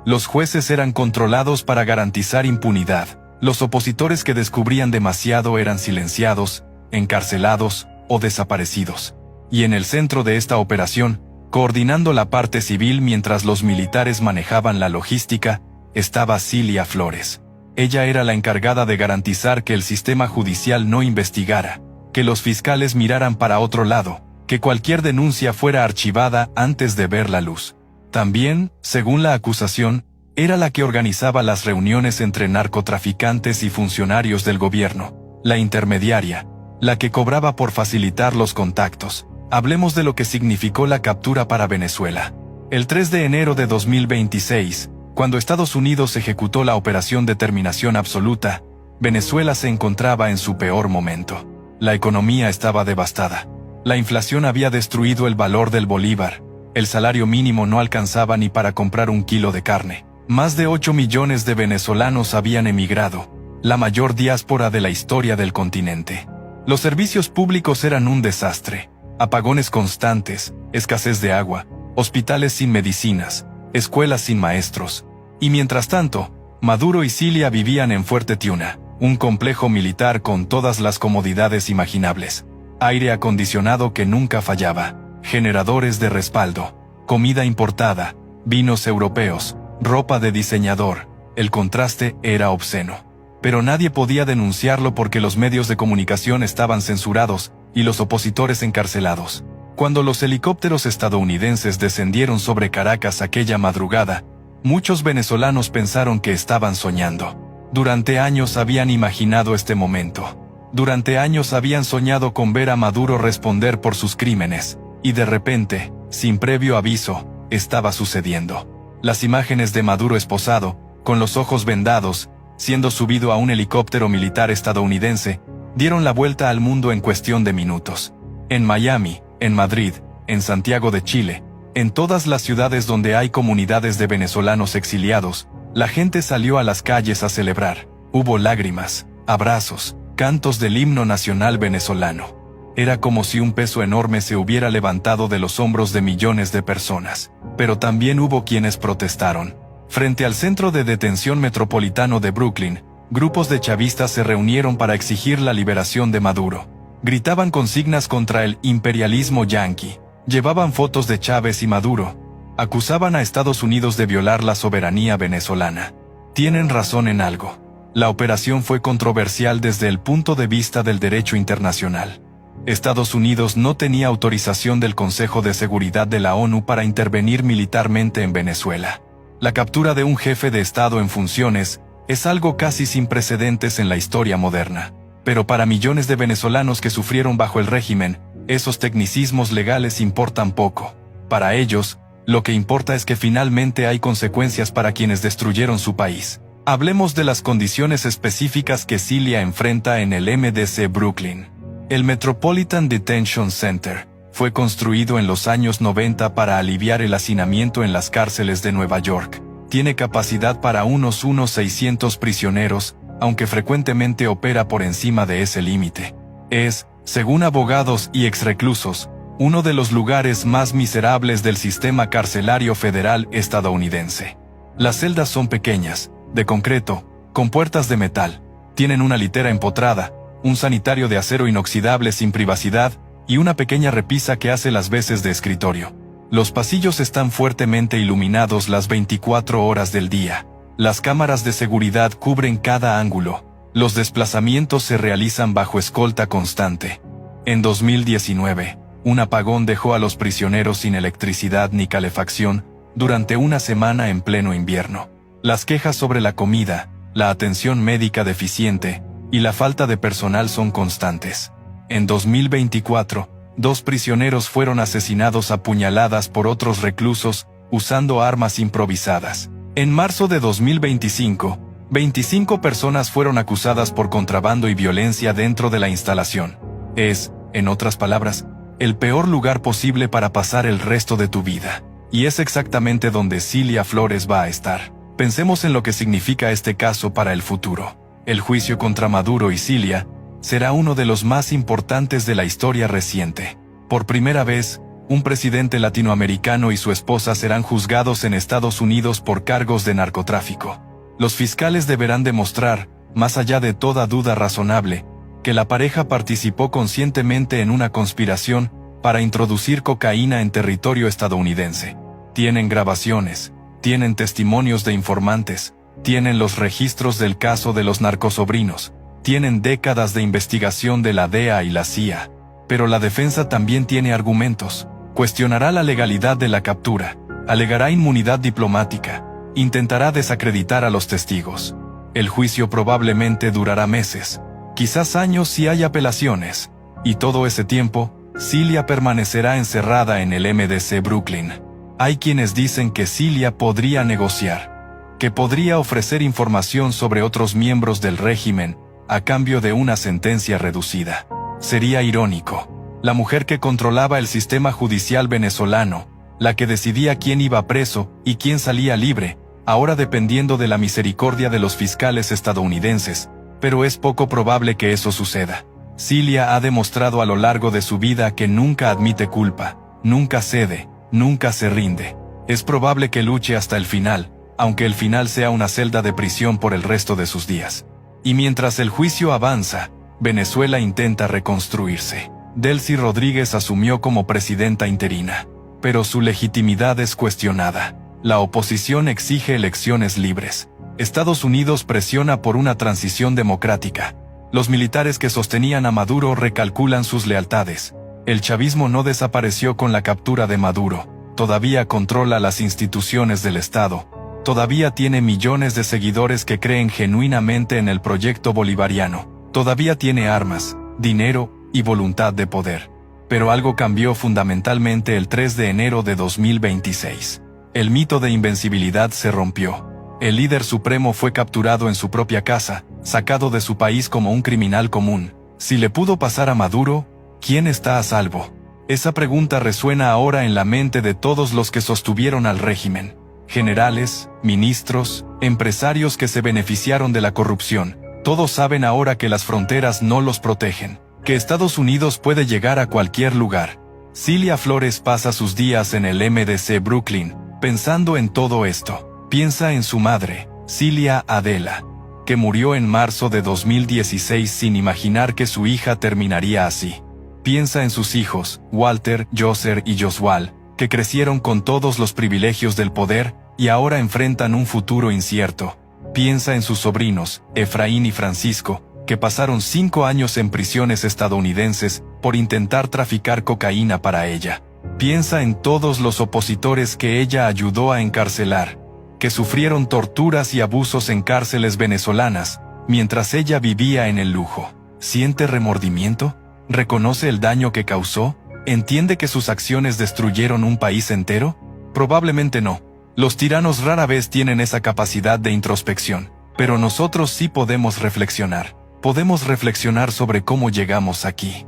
Los jueces eran controlados para garantizar impunidad. Los opositores que descubrían demasiado eran silenciados, encarcelados o desaparecidos. Y en el centro de esta operación, coordinando la parte civil mientras los militares manejaban la logística, estaba Cilia Flores. Ella era la encargada de garantizar que el sistema judicial no investigara, que los fiscales miraran para otro lado, que cualquier denuncia fuera archivada antes de ver la luz. También, según la acusación, era la que organizaba las reuniones entre narcotraficantes y funcionarios del gobierno, la intermediaria, la que cobraba por facilitar los contactos. Hablemos de lo que significó la captura para Venezuela. El 3 de enero de 2026, cuando Estados Unidos ejecutó la Operación Determinación Absoluta, Venezuela se encontraba en su peor momento. La economía estaba devastada. La inflación había destruido el valor del bolívar. El salario mínimo no alcanzaba ni para comprar un kilo de carne. Más de 8 millones de venezolanos habían emigrado, la mayor diáspora de la historia del continente. Los servicios públicos eran un desastre. Apagones constantes, escasez de agua, hospitales sin medicinas, escuelas sin maestros. Y mientras tanto, Maduro y Cilia vivían en Fuerte Tiuna, un complejo militar con todas las comodidades imaginables. Aire acondicionado que nunca fallaba, generadores de respaldo, comida importada, vinos europeos, ropa de diseñador. El contraste era obsceno. Pero nadie podía denunciarlo porque los medios de comunicación estaban censurados y los opositores encarcelados. Cuando los helicópteros estadounidenses descendieron sobre Caracas aquella madrugada, muchos venezolanos pensaron que estaban soñando. Durante años habían imaginado este momento. Durante años habían soñado con ver a Maduro responder por sus crímenes, y de repente, sin previo aviso, estaba sucediendo. Las imágenes de Maduro esposado, con los ojos vendados, siendo subido a un helicóptero militar estadounidense, dieron la vuelta al mundo en cuestión de minutos. En Miami, en Madrid, en Santiago de Chile, en todas las ciudades donde hay comunidades de venezolanos exiliados, la gente salió a las calles a celebrar. Hubo lágrimas, abrazos, cantos del himno nacional venezolano. Era como si un peso enorme se hubiera levantado de los hombros de millones de personas. Pero también hubo quienes protestaron. Frente al Centro de Detención Metropolitano de Brooklyn, grupos de chavistas se reunieron para exigir la liberación de Maduro. Gritaban consignas contra el imperialismo yanqui. Llevaban fotos de Chávez y Maduro. Acusaban a Estados Unidos de violar la soberanía venezolana. Tienen razón en algo. La operación fue controversial desde el punto de vista del derecho internacional. Estados Unidos no tenía autorización del Consejo de Seguridad de la ONU para intervenir militarmente en Venezuela. La captura de un jefe de Estado en funciones es algo casi sin precedentes en la historia moderna. Pero para millones de venezolanos que sufrieron bajo el régimen, esos tecnicismos legales importan poco. Para ellos, lo que importa es que finalmente hay consecuencias para quienes destruyeron su país. Hablemos de las condiciones específicas que Cilia enfrenta en el MDC Brooklyn. El Metropolitan Detention Center fue construido en los años 90 para aliviar el hacinamiento en las cárceles de Nueva York. Tiene capacidad para unos 600 prisioneros, aunque frecuentemente opera por encima de ese límite. Es, según abogados y exreclusos, uno de los lugares más miserables del sistema carcelario federal estadounidense. Las celdas son pequeñas, de concreto, con puertas de metal, tienen una litera empotrada, un sanitario de acero inoxidable sin privacidad y una pequeña repisa que hace las veces de escritorio. Los pasillos están fuertemente iluminados las 24 horas del día. Las cámaras de seguridad cubren cada ángulo. Los desplazamientos se realizan bajo escolta constante. En 2019, un apagón dejó a los prisioneros sin electricidad ni calefacción durante una semana en pleno invierno. Las quejas sobre la comida, la atención médica deficiente y la falta de personal son constantes. En 2024, 2 prisioneros fueron asesinados a puñaladas por otros reclusos usando armas improvisadas. En marzo de 2025, 25 personas fueron acusadas por contrabando y violencia dentro de la instalación. Es, en otras palabras, el peor lugar posible para pasar el resto de tu vida. Y es exactamente donde Cilia Flores va a estar. Pensemos en lo que significa este caso para el futuro. El juicio contra Maduro y Cilia será uno de los más importantes de la historia reciente. Por primera vez, Un presidente latinoamericano y su esposa serán juzgados en Estados Unidos por cargos de narcotráfico. Los fiscales deberán demostrar, más allá de toda duda razonable, que la pareja participó conscientemente en una conspiración para introducir cocaína en territorio estadounidense. Tienen grabaciones, tienen testimonios de informantes, tienen los registros del caso de los narcosobrinos, tienen décadas de investigación de la DEA y la CIA. Pero la defensa también tiene argumentos. Cuestionará la legalidad de la captura, alegará inmunidad diplomática, intentará desacreditar a los testigos. El juicio probablemente durará meses, quizás años si hay apelaciones, y todo ese tiempo, Cilia permanecerá encerrada en el MDC Brooklyn. Hay quienes dicen que Cilia podría negociar, que podría ofrecer información sobre otros miembros del régimen, a cambio de una sentencia reducida. Sería irónico. La mujer que controlaba el sistema judicial venezolano, la que decidía quién iba preso y quién salía libre, ahora dependiendo de la misericordia de los fiscales estadounidenses, pero es poco probable que eso suceda. Cilia ha demostrado a lo largo de su vida que nunca admite culpa, nunca cede, nunca se rinde. Es probable que luche hasta el final, aunque el final sea una celda de prisión por el resto de sus días. Y mientras el juicio avanza, Venezuela intenta reconstruirse. Delcy Rodríguez asumió como presidenta interina, pero su legitimidad es cuestionada. La oposición exige elecciones libres. Estados Unidos presiona por una transición democrática. Los militares que sostenían a Maduro recalculan sus lealtades. El chavismo no desapareció con la captura de Maduro. Todavía controla las instituciones del Estado. Todavía tiene millones de seguidores que creen genuinamente en el proyecto bolivariano. Todavía tiene armas, dinero y voluntad de poder. Pero algo cambió fundamentalmente el 3 de enero de 2026. El mito de invencibilidad se rompió. El líder supremo fue capturado en su propia casa, sacado de su país como un criminal común. Si le pudo pasar a Maduro, ¿quién está a salvo? Esa pregunta resuena ahora en la mente de todos los que sostuvieron al régimen. Generales, ministros, empresarios que se beneficiaron de la corrupción. Todos saben ahora que las fronteras no los protegen, que Estados Unidos puede llegar a cualquier lugar. Cilia Flores pasa sus días en el MDC Brooklyn, pensando en todo esto. Piensa en su madre, Cilia Adela, que murió en marzo de 2016 sin imaginar que su hija terminaría así. Piensa en sus hijos, Walter, Yoser y Josual, que crecieron con todos los privilegios del poder y ahora enfrentan un futuro incierto. Piensa en sus sobrinos, Efraín y Francisco, que pasaron 5 años en prisiones estadounidenses por intentar traficar cocaína para ella. Piensa en todos los opositores que ella ayudó a encarcelar, que sufrieron torturas y abusos en cárceles venezolanas, mientras ella vivía en el lujo. ¿Siente remordimiento? ¿Reconoce el daño que causó? ¿Entiende que sus acciones destruyeron un país entero? Probablemente no. Los tiranos rara vez tienen esa capacidad de introspección, pero nosotros sí podemos reflexionar. Podemos reflexionar sobre cómo llegamos aquí.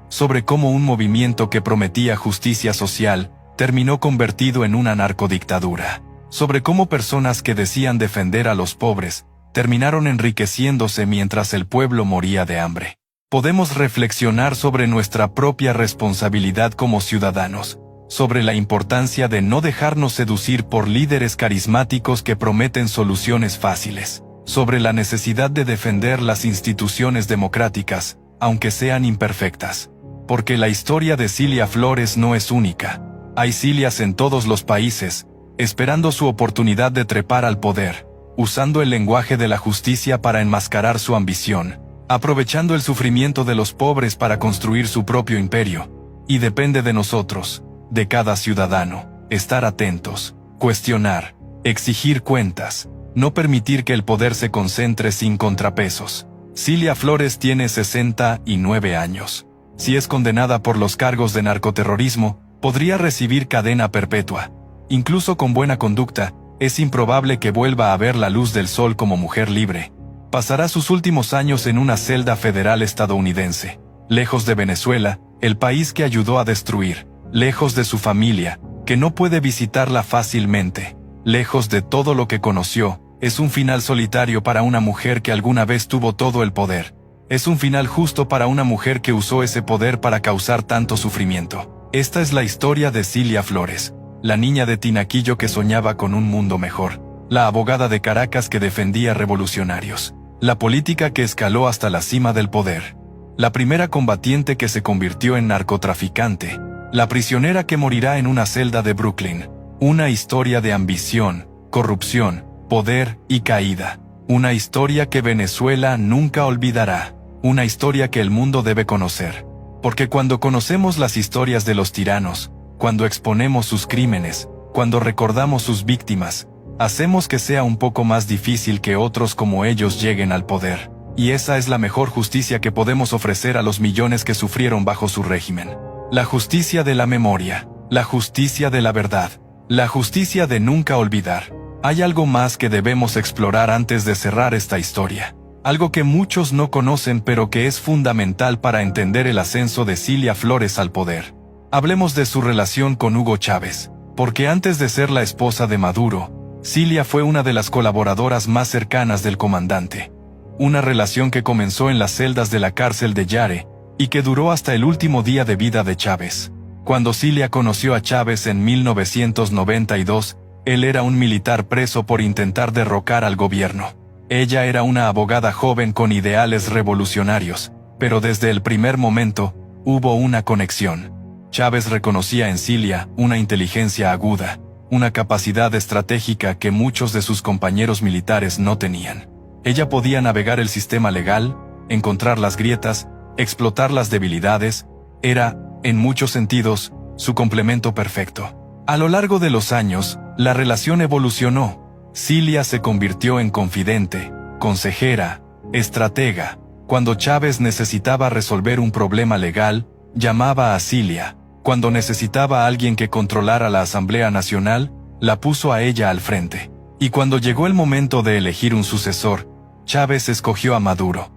Sobre cómo un movimiento que prometía justicia social terminó convertido en una narcodictadura. Sobre cómo personas que decían defender a los pobres terminaron enriqueciéndose mientras el pueblo moría de hambre. Podemos reflexionar sobre nuestra propia responsabilidad como ciudadanos, sobre la importancia de no dejarnos seducir por líderes carismáticos que prometen soluciones fáciles, sobre la necesidad de defender las instituciones democráticas, aunque sean imperfectas. Porque la historia de Cilia Flores no es única. Hay Cilias en todos los países, esperando su oportunidad de trepar al poder, usando el lenguaje de la justicia para enmascarar su ambición, aprovechando el sufrimiento de los pobres para construir su propio imperio. Y depende de nosotros, de cada ciudadano, estar atentos, cuestionar, exigir cuentas, no permitir que el poder se concentre sin contrapesos. Cilia Flores tiene 69 años. Si es condenada por los cargos de narcoterrorismo, podría recibir cadena perpetua. Incluso con buena conducta, es improbable que vuelva a ver la luz del sol como mujer libre. Pasará sus últimos años en una celda federal estadounidense, lejos de Venezuela, el país que ayudó a destruir, lejos de su familia, que no puede visitarla fácilmente, lejos de todo lo que conoció. Es un final solitario para una mujer que alguna vez tuvo todo el poder. Es un final justo para una mujer que usó ese poder para causar tanto sufrimiento. Esta es la historia de Cilia Flores, la niña de Tinaquillo que soñaba con un mundo mejor, la abogada de Caracas que defendía revolucionarios, la política que escaló hasta la cima del poder, la primera combatiente que se convirtió en narcotraficante, la prisionera que morirá en una celda de Brooklyn. Una historia de ambición, corrupción, poder y caída. Una historia que Venezuela nunca olvidará. Una historia que el mundo debe conocer. Porque cuando conocemos las historias de los tiranos, cuando exponemos sus crímenes, cuando recordamos sus víctimas, hacemos que sea un poco más difícil que otros como ellos lleguen al poder. Y esa es la mejor justicia que podemos ofrecer a los millones que sufrieron bajo su régimen. La justicia de la memoria, la justicia de la verdad, la justicia de nunca olvidar. Hay algo más que debemos explorar antes de cerrar esta historia. Algo que muchos no conocen pero que es fundamental para entender el ascenso de Cilia Flores al poder. Hablemos de su relación con Hugo Chávez, porque antes de ser la esposa de Maduro, Cilia fue una de las colaboradoras más cercanas del comandante. Una relación que comenzó en las celdas de la cárcel de Yare, y que duró hasta el último día de vida de Chávez. Cuando Cilia conoció a Chávez en 1992, él era un militar preso por intentar derrocar al gobierno. Ella era una abogada joven con ideales revolucionarios, pero desde el primer momento, hubo una conexión. Chávez reconocía en Cilia una inteligencia aguda, una capacidad estratégica que muchos de sus compañeros militares no tenían. Ella podía navegar el sistema legal, encontrar las grietas, explotar las debilidades. Era, en muchos sentidos, su complemento perfecto. A lo largo de los años, la relación evolucionó. Cilia se convirtió en confidente, consejera, estratega. Cuando Chávez necesitaba resolver un problema legal, llamaba a Cilia. Cuando necesitaba a alguien que controlara la Asamblea Nacional, la puso a ella al frente. Y cuando llegó el momento de elegir un sucesor, Chávez escogió a Maduro.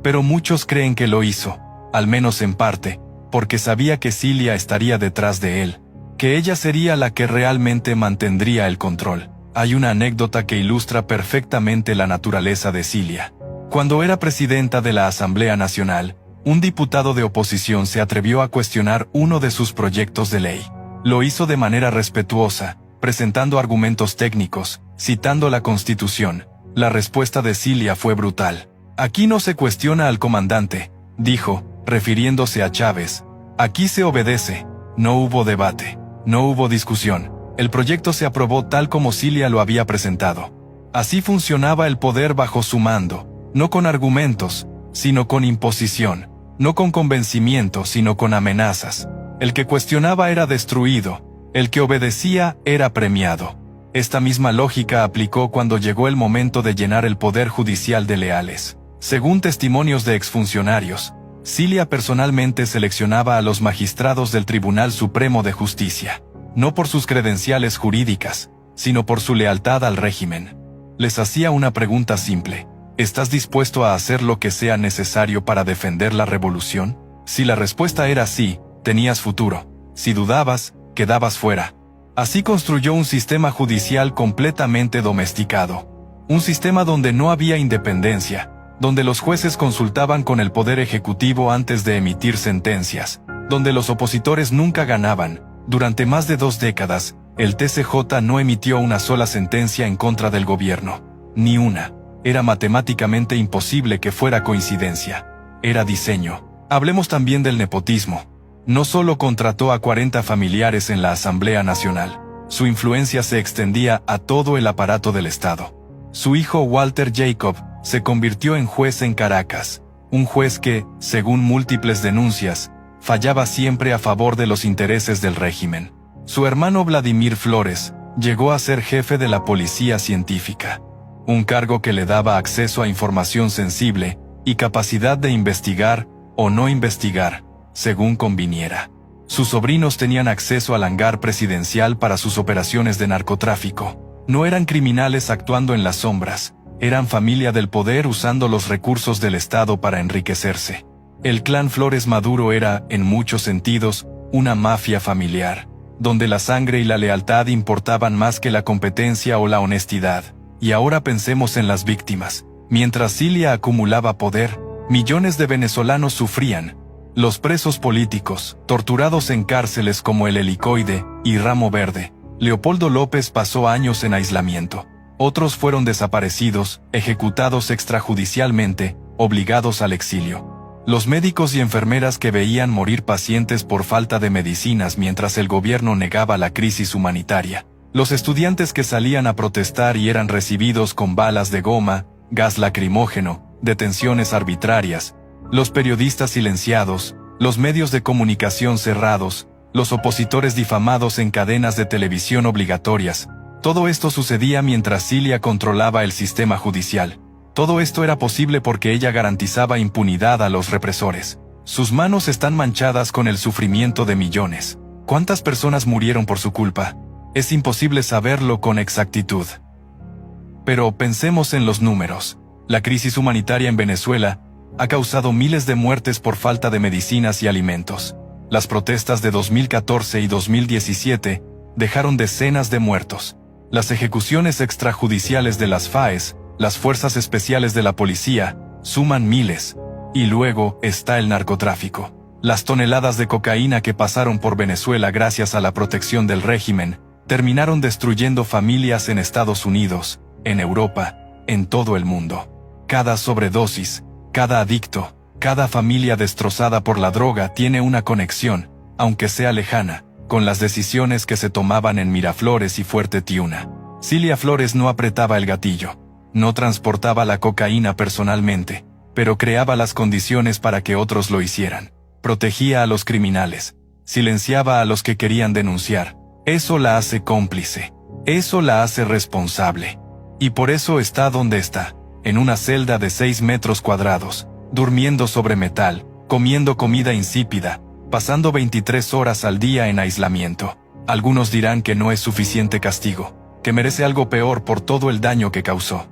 Pero muchos creen que lo hizo, al menos en parte, porque sabía que Cilia estaría detrás de él, que ella sería la que realmente mantendría el control. Hay una anécdota que ilustra perfectamente la naturaleza de Cilia. Cuando era presidenta de la Asamblea Nacional, un diputado de oposición se atrevió a cuestionar uno de sus proyectos de ley. Lo hizo de manera respetuosa, presentando argumentos técnicos, citando la Constitución. La respuesta de Cilia fue brutal. Aquí no se cuestiona al comandante, dijo, refiriéndose a Chávez. Aquí se obedece. No hubo debate. No hubo discusión. El proyecto se aprobó tal como Cilia lo había presentado. Así funcionaba el poder bajo su mando, no con argumentos, sino con imposición, no con convencimiento, sino con amenazas. El que cuestionaba era destruido, el que obedecía era premiado. Esta misma lógica aplicó cuando llegó el momento de llenar el poder judicial de leales. Según testimonios de exfuncionarios, Cilia personalmente seleccionaba a los magistrados del Tribunal Supremo de Justicia, no por sus credenciales jurídicas, sino por su lealtad al régimen. Les hacía una pregunta simple: ¿estás dispuesto a hacer lo que sea necesario para defender la revolución? Si la respuesta era sí, tenías futuro. Si dudabas, quedabas fuera. Así construyó un sistema judicial completamente domesticado. Un sistema donde no había independencia, donde los jueces consultaban con el poder ejecutivo antes de emitir sentencias, donde los opositores nunca ganaban. Durante más de 2 décadas, el TCJ no emitió una sola sentencia en contra del gobierno. Ni una. Era matemáticamente imposible que fuera coincidencia. Era diseño. Hablemos también del nepotismo. No solo contrató a 40 familiares en la Asamblea Nacional. Su influencia se extendía a todo el aparato del Estado. Su hijo Walter Jacob se convirtió en juez en Caracas, un juez que, según múltiples denuncias, fallaba siempre a favor de los intereses del régimen. Su hermano Vladimir Flores llegó a ser jefe de la Policía Científica, un cargo que le daba acceso a información sensible y capacidad de investigar o no investigar, según conviniera. Sus sobrinos tenían acceso al hangar presidencial para sus operaciones de narcotráfico. No eran criminales actuando en las sombras, eran familia del poder usando los recursos del Estado para enriquecerse. El clan Flores Maduro era, en muchos sentidos, una mafia familiar, donde la sangre y la lealtad importaban más que la competencia o la honestidad. Y ahora pensemos en las víctimas. Mientras Cilia acumulaba poder, millones de venezolanos sufrían. Los presos políticos, torturados en cárceles como el Helicoide y Ramo Verde. Leopoldo López pasó años en aislamiento. Otros fueron desaparecidos, ejecutados extrajudicialmente, obligados al exilio. Los médicos y enfermeras que veían morir pacientes por falta de medicinas mientras el gobierno negaba la crisis humanitaria. Los estudiantes que salían a protestar y eran recibidos con balas de goma, gas lacrimógeno, detenciones arbitrarias. Los periodistas silenciados, los medios de comunicación cerrados, los opositores difamados en cadenas de televisión obligatorias. Todo esto sucedía mientras Cilia controlaba el sistema judicial. Todo esto era posible porque ella garantizaba impunidad a los represores. Sus manos están manchadas con el sufrimiento de millones. ¿Cuántas personas murieron por su culpa? Es imposible saberlo con exactitud. Pero pensemos en los números. La crisis humanitaria en Venezuela ha causado miles de muertes por falta de medicinas y alimentos. Las protestas de 2014 y 2017 dejaron decenas de muertos. Las ejecuciones extrajudiciales de las FAES, las fuerzas especiales de la policía, suman miles. Y luego está el narcotráfico. Las toneladas de cocaína que pasaron por Venezuela gracias a la protección del régimen, terminaron destruyendo familias en Estados Unidos, en Europa, en todo el mundo. Cada sobredosis, cada adicto, cada familia destrozada por la droga tiene una conexión, aunque sea lejana, con las decisiones que se tomaban en Miraflores y Fuerte Tiuna. Cilia Flores no apretaba el gatillo, no transportaba la cocaína personalmente, pero creaba las condiciones para que otros lo hicieran. Protegía a los criminales, silenciaba a los que querían denunciar. Eso la hace cómplice, eso la hace responsable. Y por eso está donde está, en una celda de 6 metros cuadrados, durmiendo sobre metal, comiendo comida insípida, pasando 23 horas al día en aislamiento. Algunos dirán que no es suficiente castigo, que merece algo peor por todo el daño que causó.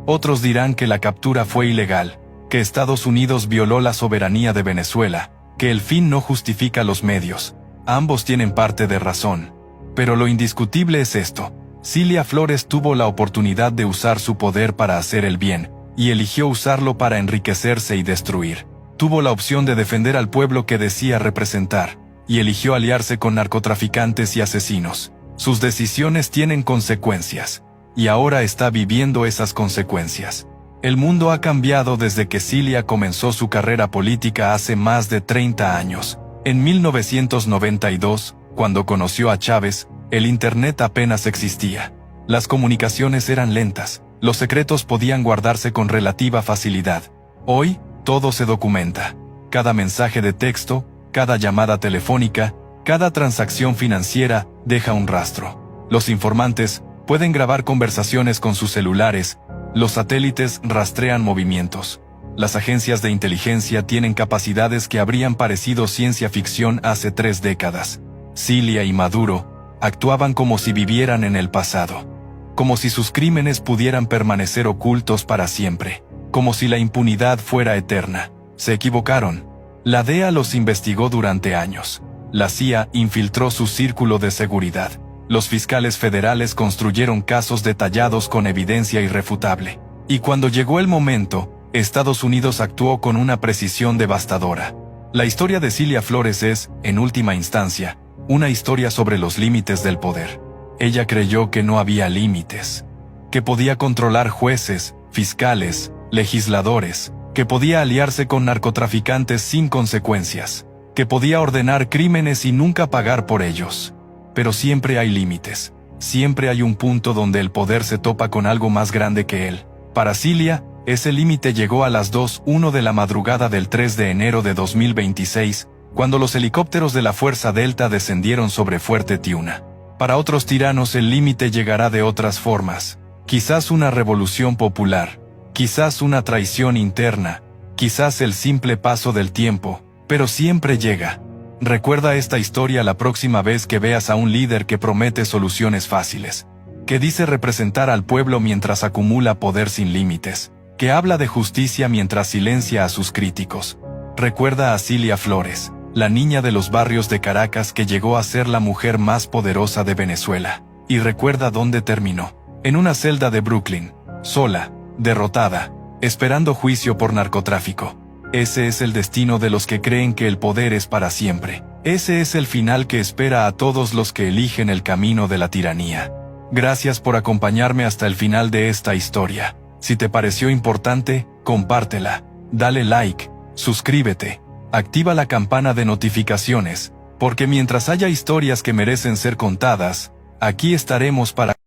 Otros dirán que la captura fue ilegal, que Estados Unidos violó la soberanía de Venezuela, que el fin no justifica los medios. Ambos tienen parte de razón. Pero lo indiscutible es esto. Cilia Flores tuvo la oportunidad de usar su poder para hacer el bien, y eligió usarlo para enriquecerse y destruir. Tuvo la opción de defender al pueblo que decía representar, y eligió aliarse con narcotraficantes y asesinos. Sus decisiones tienen consecuencias, y ahora está viviendo esas consecuencias. El mundo ha cambiado desde que Cilia comenzó su carrera política hace más de 30 años. En 1992, cuando conoció a Chávez, el Internet apenas existía. Las comunicaciones eran lentas, los secretos podían guardarse con relativa facilidad. Hoy, todo se documenta. Cada mensaje de texto, cada llamada telefónica, cada transacción financiera deja un rastro. Los informantes pueden grabar conversaciones con sus celulares, los satélites rastrean movimientos. Las agencias de inteligencia tienen capacidades que habrían parecido ciencia ficción hace 3 décadas. Cilia y Maduro actuaban como si vivieran en el pasado, como si sus crímenes pudieran permanecer ocultos para siempre, como si la impunidad fuera eterna. Se equivocaron. La DEA los investigó durante años. La CIA infiltró su círculo de seguridad. Los fiscales federales construyeron casos detallados con evidencia irrefutable. Y cuando llegó el momento, Estados Unidos actuó con una precisión devastadora. La historia de Cilia Flores es, en última instancia, una historia sobre los límites del poder. Ella creyó que no había límites, que podía controlar jueces, fiscales, legisladores, que podía aliarse con narcotraficantes sin consecuencias, que podía ordenar crímenes y nunca pagar por ellos. Pero siempre hay límites, siempre hay un punto donde el poder se topa con algo más grande que él. Para Cilia, ese límite llegó a las 2:01 de la madrugada del 3 de enero de 2026, cuando los helicópteros de la Fuerza Delta descendieron sobre Fuerte Tiuna. Para otros tiranos el límite llegará de otras formas. Quizás una revolución popular, quizás una traición interna, quizás el simple paso del tiempo, pero siempre llega. Recuerda esta historia la próxima vez que veas a un líder que promete soluciones fáciles, que dice representar al pueblo mientras acumula poder sin límites, que habla de justicia mientras silencia a sus críticos. Recuerda a Cilia Flores, la niña de los barrios de Caracas que llegó a ser la mujer más poderosa de Venezuela. Y recuerda dónde terminó. En una celda de Brooklyn, sola, derrotada, esperando juicio por narcotráfico. Ese es el destino de los que creen que el poder es para siempre. Ese es el final que espera a todos los que eligen el camino de la tiranía. Gracias por acompañarme hasta el final de esta historia. Si te pareció importante, compártela, dale like, suscríbete, activa la campana de notificaciones, porque mientras haya historias que merecen ser contadas, aquí estaremos para